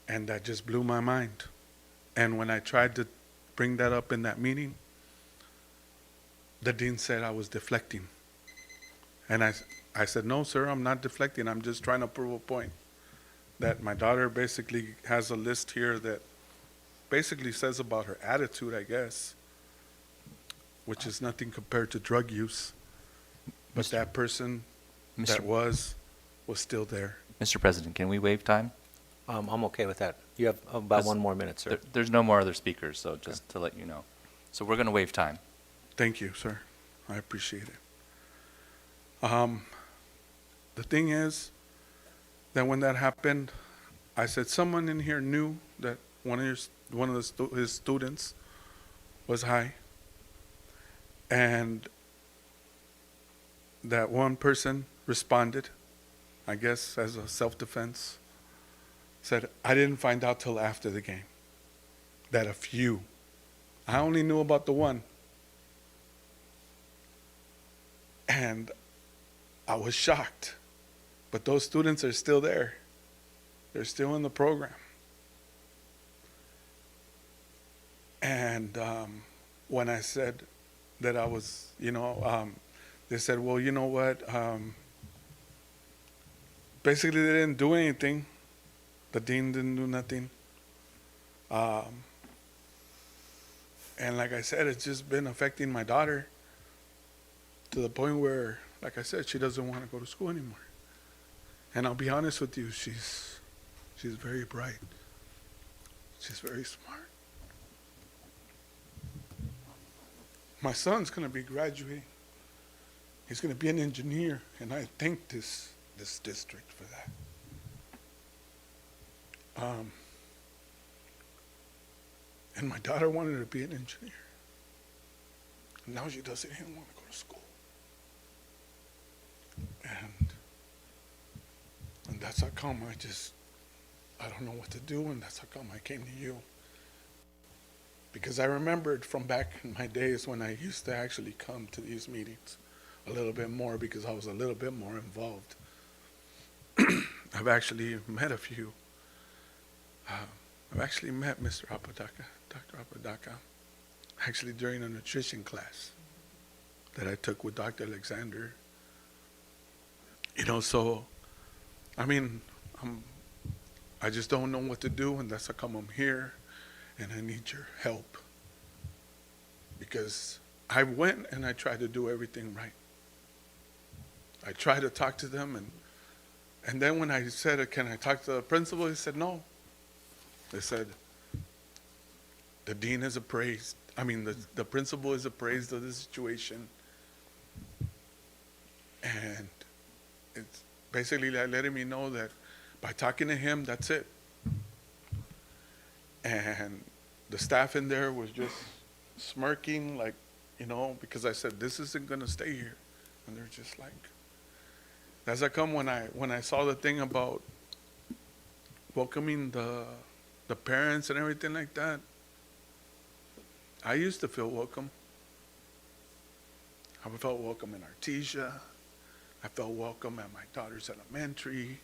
S8: And that just blew my mind. And when I tried to bring that up in that meeting, the dean said I was deflecting. And I said, no, sir, I'm not deflecting. I'm just trying to prove a point. That my daughter basically has a list here that basically says about her attitude, I guess. which is nothing compared to drug use. But that person that was still there.
S13: Mr. President, can we waive time?
S1: I'm okay with that. You have about 1 more minute, sir.
S13: There's no more other speakers, so just to let you know. So we're going to waive time.
S8: Thank you, sir. I appreciate it. The thing is that when that happened, I said someone in here knew that his students was high, and that one person responded, I guess as a self-defense, said, I didn't find out till after the game that a few. I only knew about the one. And I was shocked. But those students are still there. They're still in the program. And when I said that I was, they said, well, you know what? Basically, they didn't do anything. The dean didn't do nothing. And like I said, it's just been affecting my daughter to the point where, like I said, she doesn't want to go to school anymore. And I'll be honest with you, she's very bright. She's very smart. My son's going to be graduating. He's going to be an engineer, and I thank this district for that. And my daughter wanted to be an engineer. And now she doesn't even want to go to school. And that's how come I don't know what to do, and that's how come I came to you. Because I remembered from back in my days when I used to actually come to these meetings a little bit more because I was a little bit more involved. I've actually met a few. I've actually met Mr. Apodaca, Dr. Apodaca, actually during a nutrition class that I took with Dr. Alexander. So, I mean, I just don't know what to do, and that's how come I'm here, and I need your help. Because I went and I tried to do everything right. I tried to talk to them, and then when I said, can I talk to the principal, he said no. They said, the dean is appraised. I mean, the principal is appraised of the situation. And it's basically like letting me know that by talking to him, that's it. And the staff in there was just smirking, like, because I said, this isn't going to stay here. And they're just like, as I come when I saw the thing about welcoming the parents and everything like that, I used to feel welcome. I felt welcome in Artesia. I felt welcome at my daughter's elementary,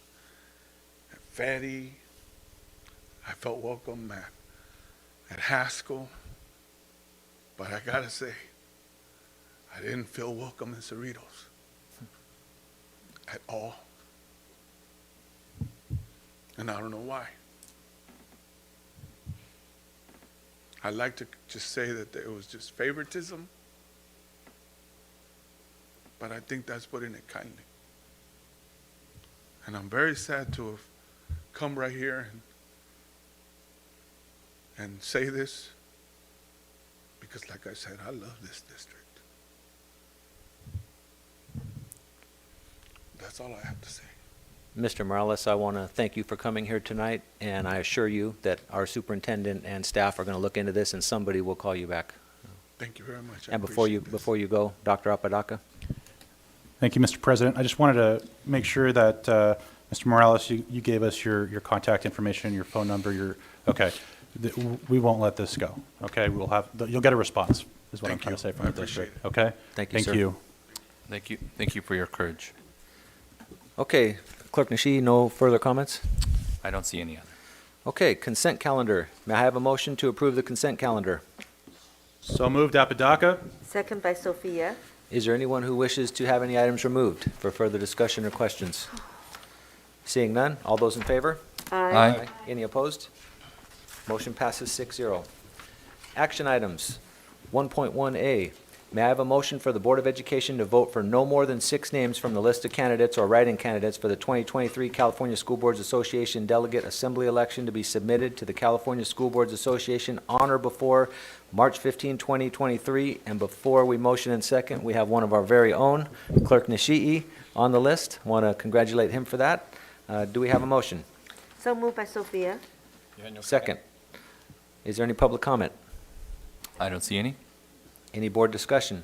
S8: at Fatty. I felt welcome at Haskell. But I gotta say, I didn't feel welcome in Cerritos at all. And I don't know why. I'd like to just say that it was just favoritism, but I think that's putting it kindly. And I'm very sad to have come right here and say this, because like I said, I love this district. That's all I have to say.
S1: Mr. Morales, I want to thank you for coming here tonight, and I assure you that our superintendent and staff are going to look into this, and somebody will call you back.
S8: Thank you very much.
S1: And before you go, Dr. Apodaca.
S5: Thank you, Mr. President. I just wanted to make sure that, Mr. Morales, you gave us your contact information, your phone number, okay. We won't let this go, okay? You'll get a response, is what I'm trying to say from the district, okay?
S1: Thank you, sir.
S13: Thank you. Thank you for your courage.
S1: Okay, Clerk Nishi, no further comments?
S13: I don't see any other.
S1: Okay, consent calendar. May I have a motion to approve the consent calendar?
S5: So moved, Apodaca.
S4: Second by Sophia.
S1: Is there anyone who wishes to have any items removed for further discussion or questions? Seeing none, all those in favor?
S13: Aye.
S1: Any opposed? Motion passes 6-0. Action items. 1.1A, May I have a motion for the Board of Education to vote for no more than 6 names from the list of candidates or write-in candidates for the 2023 California School Boards Association Delegate Assembly election to be submitted to the California School Boards Association on or before March 15, 2023? And before we motion and second, we have one of our very own, Clerk Nishii, on the list. Want to congratulate him for that. Do we have a motion?
S4: So moved by Sophia.
S1: Second. Is there any public comment?
S13: I don't see any.
S1: Any board discussion?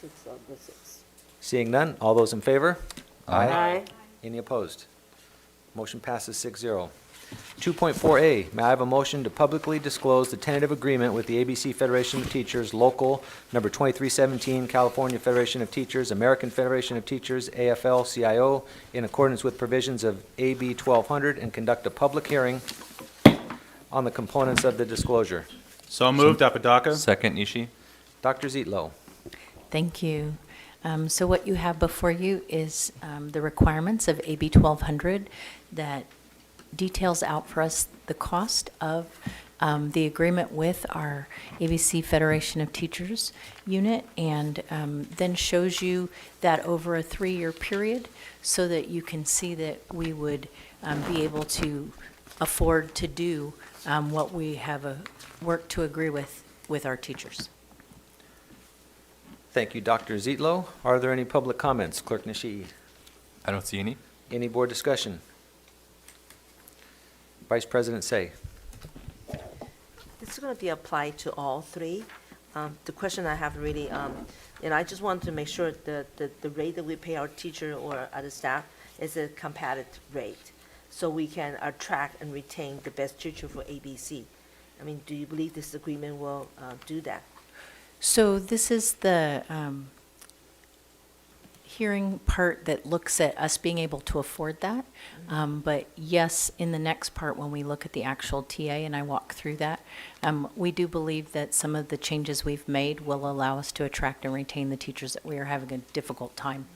S4: 6 of the 6.
S1: Seeing none, all those in favor?
S4: Aye.
S1: Any opposed? Motion passes 6-0. 2.4A, may I have a motion to publicly disclose the tentative agreement with the ABC Federation of Teachers, Local Number 2317, California Federation of Teachers, American Federation of Teachers, AFL-CIO, in accordance with provisions of AB 1200, and conduct a public hearing on the components of the disclosure.
S5: So moved, Apodaca.
S13: Second, Nishi.
S1: Dr. Zietlow.
S10: Thank you. So what you have before you is the requirements of AB 1200 that details out for us the cost of the agreement with our ABC Federation of Teachers unit, and then shows you that over a 3-year period so that you can see that we would be able to afford to do what we have worked to agree with our teachers.
S1: Thank you, Dr. Zietlow. Are there any public comments? Clerk Nishii.
S13: I don't see any.
S1: Any board discussion? Vice President Say.
S4: This is going to be applied to all 3. The question I have really, I just want to make sure that the rate that we pay our teacher or other staff is a competitive rate, so we can attract and retain the best teacher for ABC. I mean, do you believe this agreement will do that?
S10: So this is the hearing part that looks at us being able to afford that. But yes, in the next part, when we look at the actual TA and I walk through that, we do believe that some of the changes we've made will allow us to attract and retain the teachers that we are having a difficult time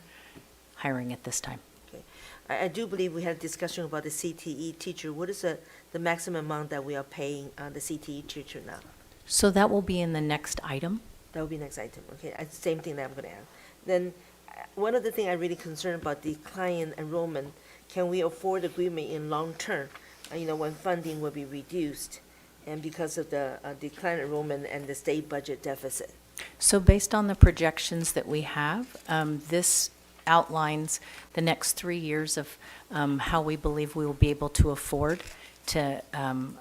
S10: hiring at this time.
S4: Okay. I do believe we had a discussion about the CTE teacher. What is the maximum amount that we are paying the CTE teacher now?
S10: So that will be in the next item.
S4: That will be next item. Okay, same thing that I'm going to add. Then, one other thing I'm really concerned about, the client enrollment. Can we afford agreement in long term? When funding will be reduced, and because of the decline enrollment and the state budget deficit.
S10: So based on the projections that we have, this outlines the next 3 years of how we believe we will be able to afford to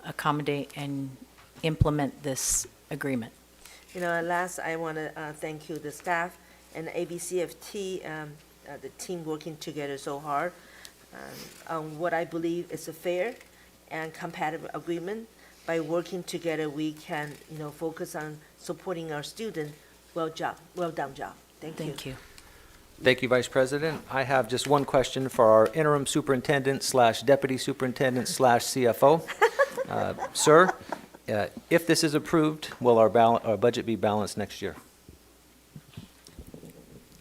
S10: accommodate and implement this agreement.
S4: Last, I want to thank you, the staff and ABCFT, the team working together so hard on what I believe is a fair and compatible agreement. By working together, we can, focus on supporting our students. Well done job. Thank you.
S10: Thank you.
S1: Thank you, Vice President. I have just one question for our interim superintendent / deputy superintendent / CFO. Sir, if this is approved, will our budget be balanced next year?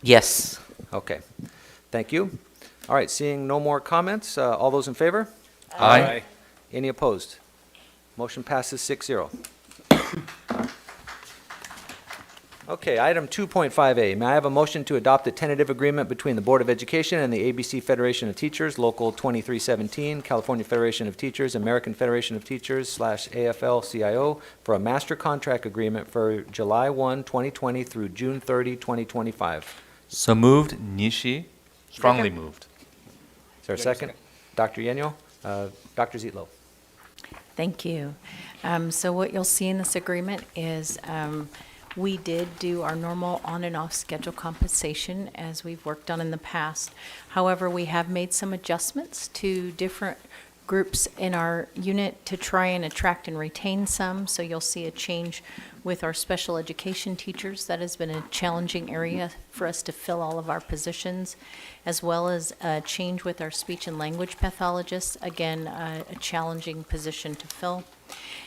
S6: Yes.
S1: Okay. Thank you. All right, seeing no more comments, all those in favor?
S13: Aye.
S1: Any opposed? Motion passes 6-0. Okay, item 2.5A. May I have a motion to adopt a tentative agreement between the Board of Education and the ABC Federation of Teachers, Local 2317, California Federation of Teachers, American Federation of Teachers / AFL-CIO for a master contract agreement for July 1, 2020 through June 30, 2025.
S13: So moved, Nishi. Strongly moved.
S1: Is there a second? Dr. Yenyo? Dr. Zietlow.
S10: Thank you. So what you'll see in this agreement is we did do our normal on and off schedule compensation as we've worked on in the past. However, we have made some adjustments to different groups in our unit to try and attract and retain some. So you'll see a change with our special education teachers. That has been a challenging area for us to fill all of our positions, as well as a change with our speech and language pathologists. Again, a challenging position to fill.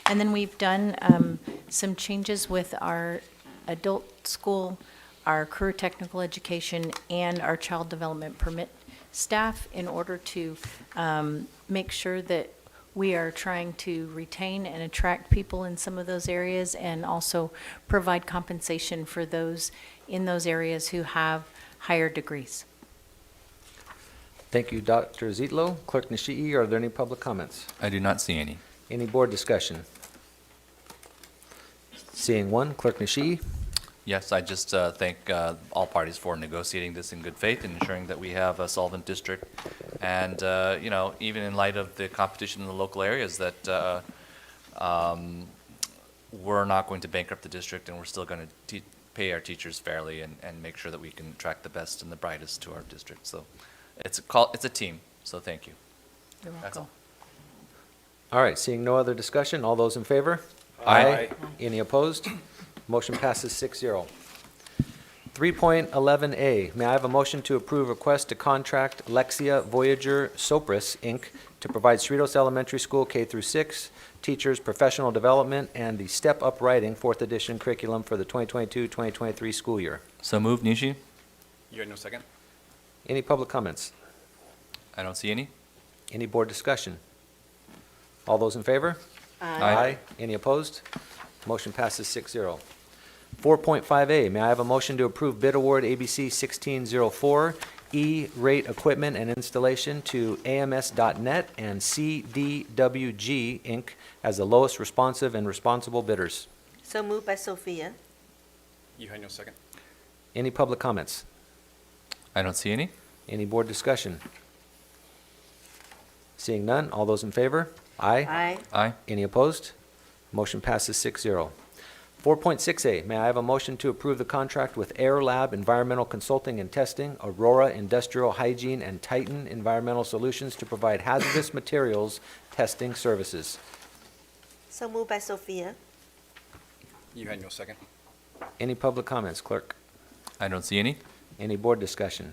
S10: And then we've done some changes with our adult school, our career technical education, and our child development permit staff in order to make sure that we are trying to retain and attract people in some of those areas and also provide compensation for those in those areas who have higher degrees.
S1: Thank you, Dr. Zitlo. Clerk Nishii, are there any public comments?
S13: I do not see any.
S1: Any board discussion? Seeing one, Clerk Nishii.
S13: Yes, I just thank all parties for negotiating this in good faith and ensuring that we have a solvent district. And, you know, even in light of the competition in the local areas, that we're not going to bankrupt the district, and we're still going to pay our teachers fairly and make sure that we can attract the best and the brightest to our district. So it's a team, so thank you.
S10: You're
S13: That's
S10: welcome.
S1: All right, seeing no other discussion, all those in favor?
S13: Aye.
S1: Any opposed? Motion passes 6-0. 3.11A, may I have a motion to approve request to contract Lexia Voyager Sopris, Inc. to provide Cerritos Elementary School K through 6 teachers professional development and the Step Up Writing 4th edition curriculum for the 2022-2023 school year.
S13: So moved, Nishi.
S2: You had no second?
S1: Any public comments?
S13: I don't see any.
S1: Any board discussion? All those in favor?
S13: Aye.
S1: Any opposed? Motion passes 6-0. 4.5A, may I have a motion to approve bid award ABC 1604 E-rate equipment and installation to AMS.net and CDWG, Inc. as the lowest responsive and responsible bidders.
S4: So moved by Sophia.
S2: You had no second?
S1: Any public comments?
S13: I don't see any.
S1: Any board discussion? Seeing none, all those in favor? Aye.
S4: Aye.
S13: Aye.
S1: Any opposed? Motion passes 6-0. 4.6A, may I have a motion to approve the contract with Air Lab Environmental Consulting and Testing, Aurora Industrial Hygiene, and Titan Environmental Solutions to provide hazardous materials testing services.
S4: So moved by Sophia.
S2: You had no second?
S1: Any public comments, clerk?
S13: I don't see any.
S1: Any board discussion?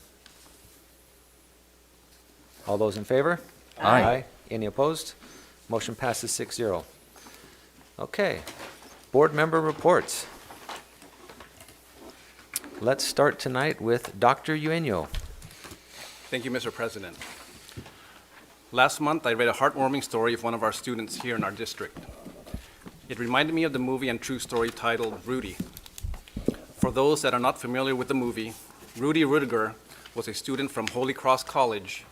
S1: All those in favor?
S13: Aye.
S1: Any opposed? Motion passes 6-0. Okay. Board member reports. Let's start tonight with Dr. Eugenio.
S7: Thank you, Mr. President. Last month, I read a heartwarming story of one of our students here in our district. It reminded me of the movie and true story titled Rudy. For those that are not familiar with the movie, Rudy Rudiger was a student from Holy Cross College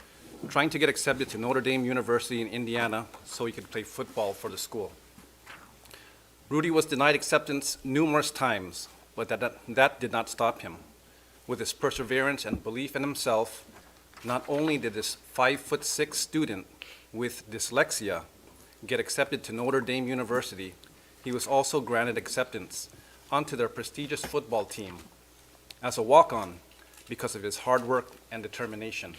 S7: trying to get accepted to Notre Dame University in Indiana so he could play football for the school. Rudy was denied acceptance numerous times, but that did not stop him. With his perseverance and belief in himself, not only did this 5'6" student with dyslexia get accepted to Notre Dame University, he was also granted acceptance onto their prestigious football team as a walk-on because of his hard work and determination.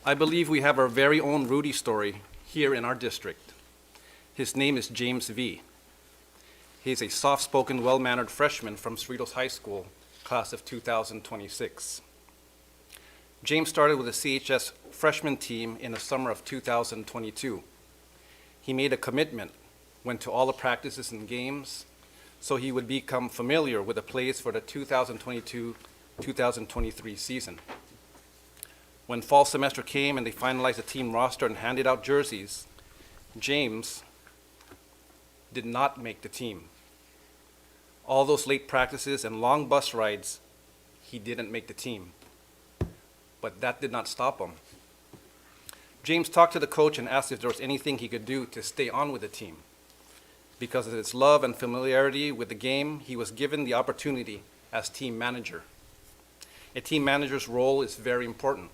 S7: I believe we have our very own Rudy story here in our district. His name is James V. He is a soft-spoken, well-mannered freshman from Cerritos High School, class of 2026. James started with the CHS freshman team in the summer of 2022. He made a commitment, went to all the practices and games, so he would become familiar with the plays for the 2022-2023 season. When fall semester came and they finalized the team roster and handed out jerseys, James did not make the team. All those late practices and long bus rides, he didn't make the team. But that did not stop him. James talked to the coach and asked if there was anything he could do to stay on with the team. Because of his love and familiarity with the game, he was given the opportunity as team manager. A team manager's role is very important.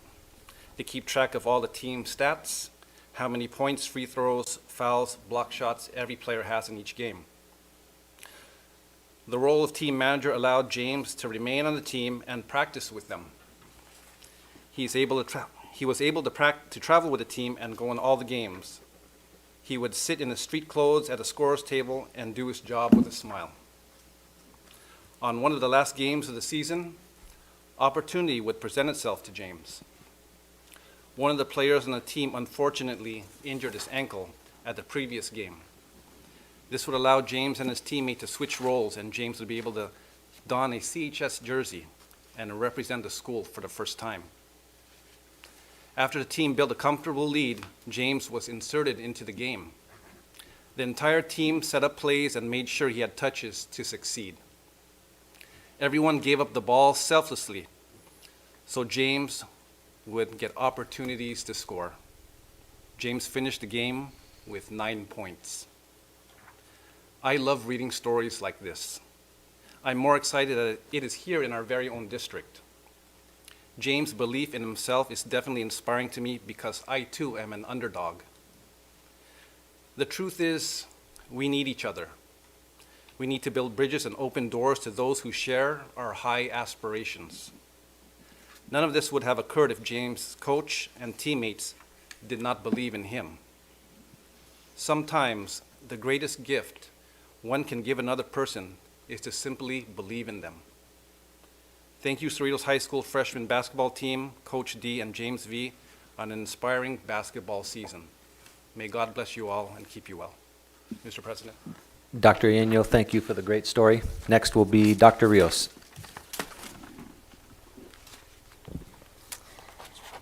S7: To keep track of all the team stats, how many points, free throws, fouls, block shots every player has in each game. The role of team manager allowed James to remain on the team and practice with them. He was able to travel with the team and go on all the games. He would sit in his street clothes at the scorer's table and do his job with a smile. On one of the last games of the season, opportunity would present itself to James. One of the players on the team unfortunately injured his ankle at the previous game. This would allow James and his teammate to switch roles, and James would be able to don a CHS jersey and represent the school for the first time. After the team built a comfortable lead, James was inserted into the game. The entire team set up plays and made sure he had touches to succeed. Everyone gave up the ball selflessly, so James would get opportunities to score. James finished the game with 9 points. I love reading stories like this. I'm more excited that it is here in our very own district. James' belief in himself is definitely inspiring to me because I too am an underdog. The truth is, we need each other. We need to build bridges and open doors to those who share our high aspirations. None of this would have occurred if James' coach and teammates did not believe in him. Sometimes the greatest gift one can give another person is to simply believe in them. Thank you, Cerritos High School freshman basketball team, Coach D and James V, on an inspiring basketball season. May God bless you all and keep you well. Mr. President.
S1: Dr. Ieno, thank you for the great story. Next will be Dr. Rios.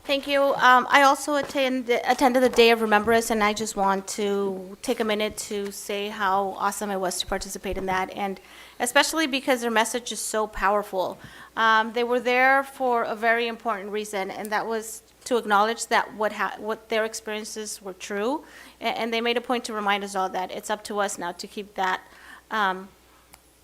S12: Thank you. I also attended the Day of Remembrance, and I just want to take a minute to say how awesome it was to participate in that, and especially because their message is so powerful. They were there for a very important reason, and that was to acknowledge that what their experiences were true, and they made a point to remind us all that it's up to us now to keep that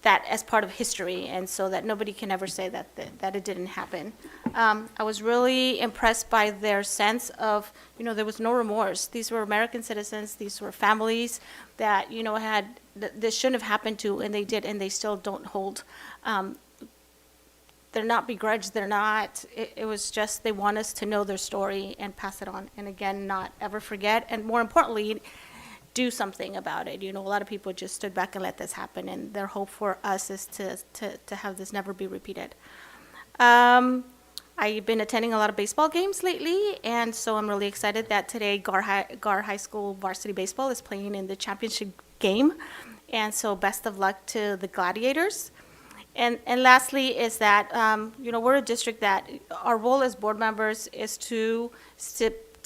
S12: that as part of history, and so that nobody can ever say that it didn't happen. I was really impressed by their sense of, there was no remorse. These were American citizens, these were families that, this shouldn't have happened to, and they did, and they still don't hold. They're not begrudged, it was just they want us to know their story and pass it on, and again, not ever forget, and more importantly, do something about it. A lot of people just stood back and let this happen, and their hope for us is to have this never be repeated. I've been attending a lot of baseball games lately, and so I'm really excited that today Gar High School varsity baseball is playing in the championship game, and so best of luck to the Gladiators. And lastly is that, we're a district that our role as board members is to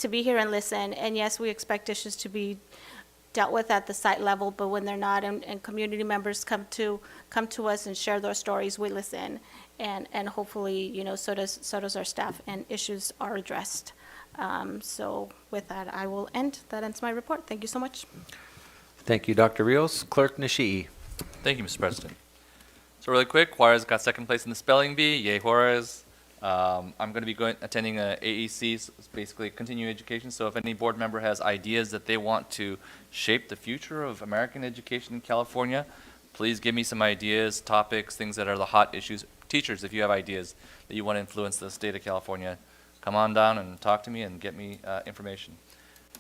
S12: be here and listen, and yes, we expect issues to be dealt with at the site level, but when they're not, and community members come to us and share their stories, we listen, and hopefully, so does our staff, and issues are addressed. So with that, I will end. That ends my report. Thank you so much.
S1: Thank you, Dr. Rios. Clerk Nishii.
S13: Thank you, Mr. President. So really quick, Juarez got second place in the spelling bee. Yay, Juarez. I'm going to be attending a AEC, so it's basically continuing education. So if any board member has ideas that they want to shape the future of American education in California, please give me some ideas, topics, things that are the hot issues. Teachers, if you have ideas that you want to influence the state of California, come on down and talk to me and get me information.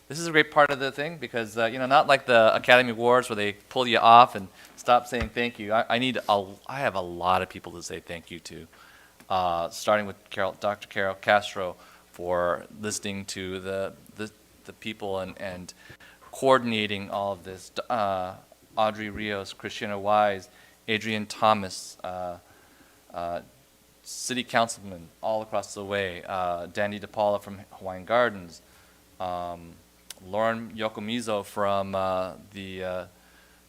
S13: This is a great part of the thing because, not like the Academy Awards where they pull you off and stop saying thank you. I have a lot of people to say thank you to, starting with Dr. Carol Castro for listening to the people and coordinating all of this. Audrey Rios, Christina Wise, Adrian Thomas, city councilmen all across the way, Danny DePaula from Hawaiian Gardens, Lauren Yokomizo from the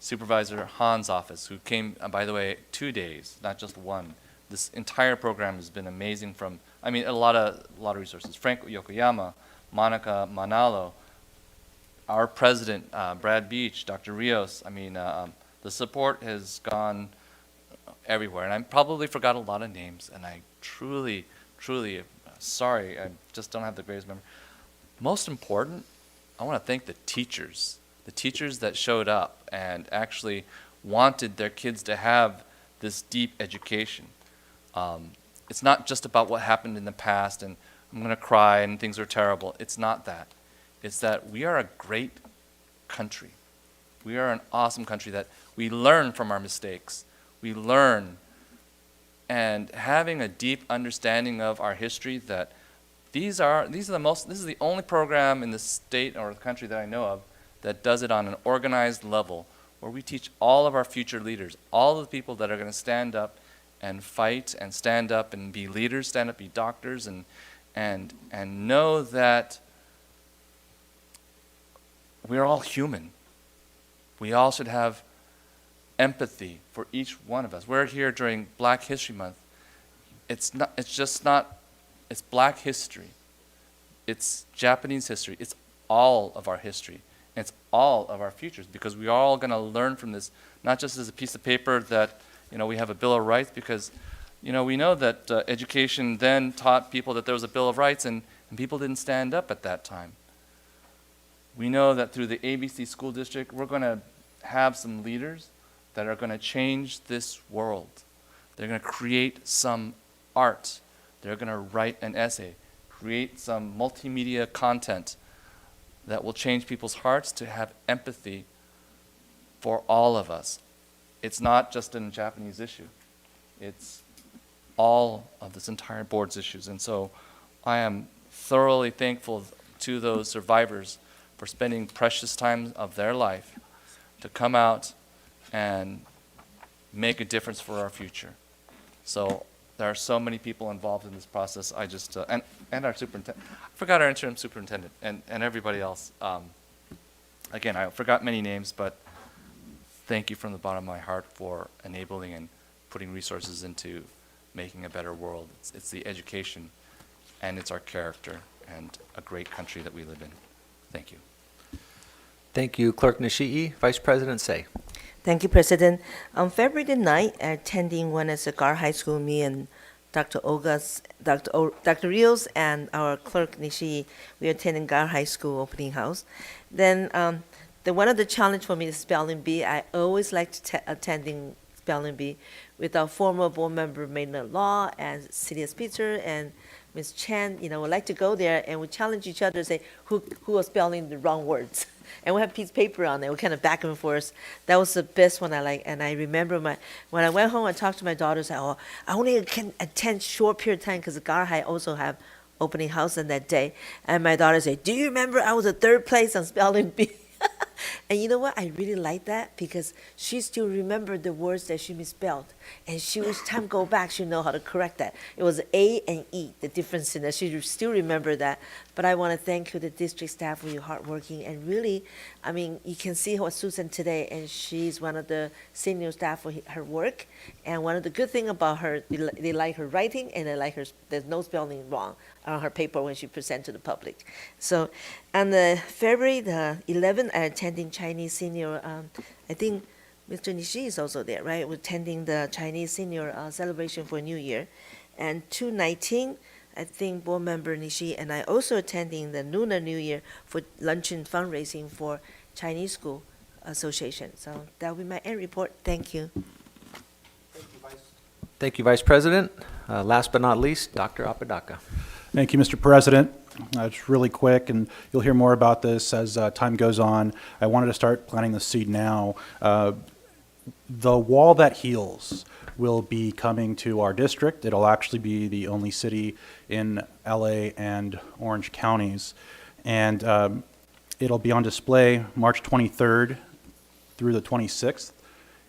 S13: Supervisor Han's office, who came, by the way, 2 days, not just one. This entire program has been amazing a lot of resources. Frank Yokoyama, Monica Manalo, our president, Brad Beach, Dr. Rios. The support has gone everywhere, and I probably forgot a lot of names, and I truly sorry, I just don't have the greatest memory. Most important, I want to thank the teachers that showed up and actually wanted their kids to have this deep education. It's not just about what happened in the past and I'm going to cry and things are terrible. It's not that. It's that we are a great country. We are an awesome country that we learn from our mistakes. We learn, and having a deep understanding of our history, that this is the only program in the state or the country that I know of that does it on an organized level, where we teach all of our future leaders, all of the people that are going to stand up and fight and stand up and be leaders, stand up, be doctors, and and know that we're all human. We all should have empathy for each one of us. We're here during Black History Month. It's Black history. It's Japanese history. It's all of our history. And it's all of our futures, because we are all going to learn from this, not just as a piece of paper that, we have a Bill of Rights, because, we know that education then taught people that there was a Bill of Rights, and people didn't stand up at that time. We know that through the ABC School District, we're going to have some leaders that are going to change this world. They're going to create some art. They're going to write an essay, create some multimedia content that will change people's hearts to have empathy for all of us. It's not just a Japanese issue. It's all of this entire board's issues. And so I am thoroughly thankful to those survivors for spending precious time of their life to come out and make a difference for our future. So there are so many people involved in this process. I just, and our superintendent, I forgot our interim superintendent and everybody else. Again, I forgot many names, but thank you from the bottom of my heart for enabling and putting resources into making a better world. It's the education, and it's our character, and a great country that we live in. Thank you.
S1: Thank you, Clerk Nishii. Vice President Say.
S4: Thank you, President. On February the 9th, attending one at Cigar High School, me and Dr. Rios and our clerk Nishii, we attended Gar High School opening house. Then one of the challenge for me is spelling bee. I always liked attending spelling bee with our former board member Maynard Law and City Speaker and Ms. Chen. We like to go there and we challenge each other, say who was spelling the wrong words. And we have a piece of paper on there. We kind of back and forth. That was the best one I like. And I remember when I went home, I talked to my daughter. Said, "Oh, I only can attend short period of time because Gar High also have opening house on that day." And my daughter said, "Do you remember I was at third place on spelling bee?" And you know what? I really like that because she still remembered the words that she misspelled. And she was time go back, she know how to correct that. It was A and E, the difference in that. She still remember that. But I want to thank you, the district staff, for your hard working. And really, I mean, you can see what Susan today, and she's one of the senior staff for her work. And one of the good thing about her, they like her writing, and they like her, there's no spelling wrong on her paper when she present to the public. So on the February the 11th, I attending Chinese senior, I think Mr. Nishi is also there, right? We're attending the Chinese senior celebration for New Year. And 2/19, I think board member Nishi and I also attending the Lunar New Year for luncheon fundraising for Chinese School Association. So that will be my end report. Thank you.
S1: Thank you, Vice President. Last but not least, Dr. Apodaca.
S5: Thank you, Mr. President. It's really quick, and you'll hear more about this as time goes on. I wanted to start planting the seed now. The wall that heals will be coming to our district. It'll actually be the only city in LA and Orange counties. And it'll be on display March 23rd through the 26th.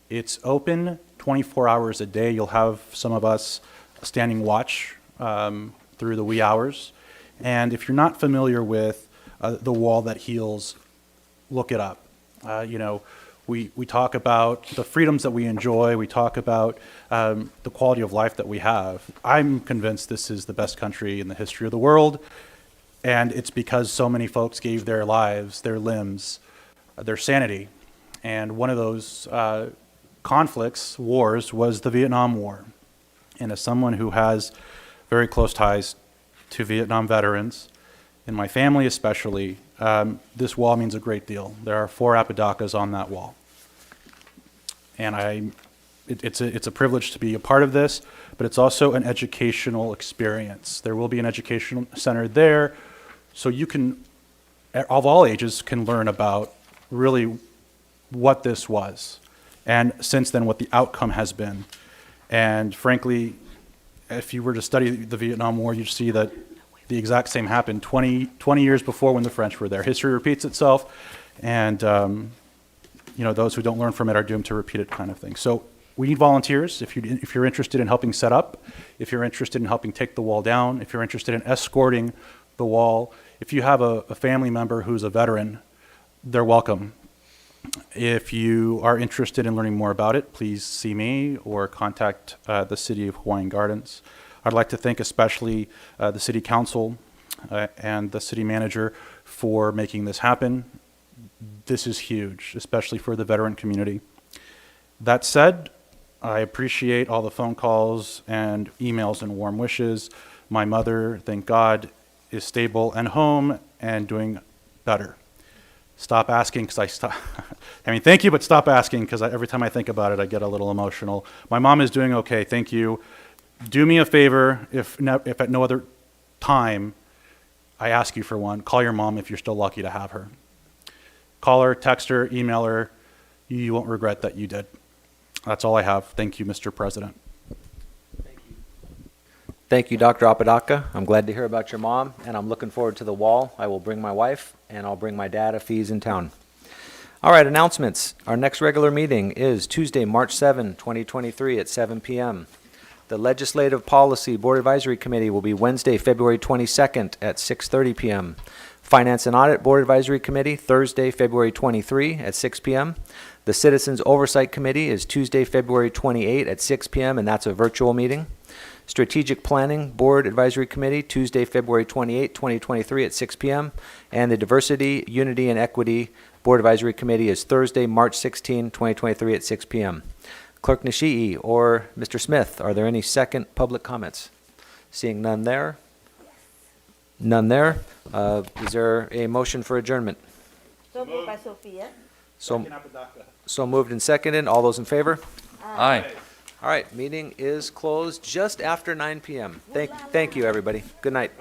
S5: It's open 24 hours a day. You'll have some of us standing watch through the wee hours. And if you're not familiar with the wall that heals, look it up. We talk about the freedoms that we enjoy. We talk about the quality of life that we have. I'm convinced this is the best country in the history of the world. And it's because so many folks gave their lives, their limbs, their sanity. And one of those conflicts, wars, was the Vietnam War. And as someone who has very close ties to Vietnam veterans, in my family especially, this wall means a great deal. There are 4 Apodacas on that wall. And it's a privilege to be a part of this, but it's also an educational experience. There will be an educational center there, so you can, of all ages, can learn about really what this was, and since then what the outcome has been. And frankly, if you were to study the Vietnam War, you'd see that the exact same happened 20 years before when the French were there. History repeats itself, and those who don't learn from it are doomed to repeat it, kind of thing. So we need volunteers if you're interested in helping set up, if you're interested in helping take the wall down, if you're interested in escorting the wall. If you have a family member who's a veteran, they're welcome. If you are interested in learning more about it, please see me or contact the City of Hawaiian Gardens. I'd like to thank especially the City Council and the City Manager for making this happen. This is huge, especially for the veteran community. That said, I appreciate all the phone calls and emails and warm wishes. My mother, thank God, is stable and home and doing better. Stop asking because I mean, thank you, but stop asking because every time I think about it, I get a little emotional. My mom is doing okay, thank you. Do me a favor, if at no other time, I ask you for one, call your mom if you're still lucky to have her. Call her, text her, email her. You won't regret that you did. That's all I have. Thank you, Mr. President.
S1: Thank you, Dr. Apodaca. I'm glad to hear about your mom, and I'm looking forward to the wall. I will bring my wife, and I'll bring my dad if he's in town. All right, announcements. Our next regular meeting is Tuesday, March 7, 2023 at 7 p.m. The Legislative Policy Board Advisory Committee will be Wednesday, February 22nd at 6:30 p.m. Finance and Audit Board Advisory Committee, Thursday, February 23 at 6 p.m. The Citizens Oversight Committee is Tuesday, February 28 at 6 p.m., and that's a virtual meeting. Strategic Planning Board Advisory Committee, Tuesday, February 28, 2023 at 6 p.m. And the Diversity, Unity, and Equity Board Advisory Committee is Thursday, March 16, 2023 at 6 p.m. Clerk Nishii or Mr. Smith, are there any second public comments? Seeing none there? None there. Is there a motion for adjournment?
S4: So moved by Sophia.
S1: So moved and seconded. All those in favor?
S13: Aye.
S1: All right, meeting is closed just after 9 p.m. Thank you, everybody. Good night.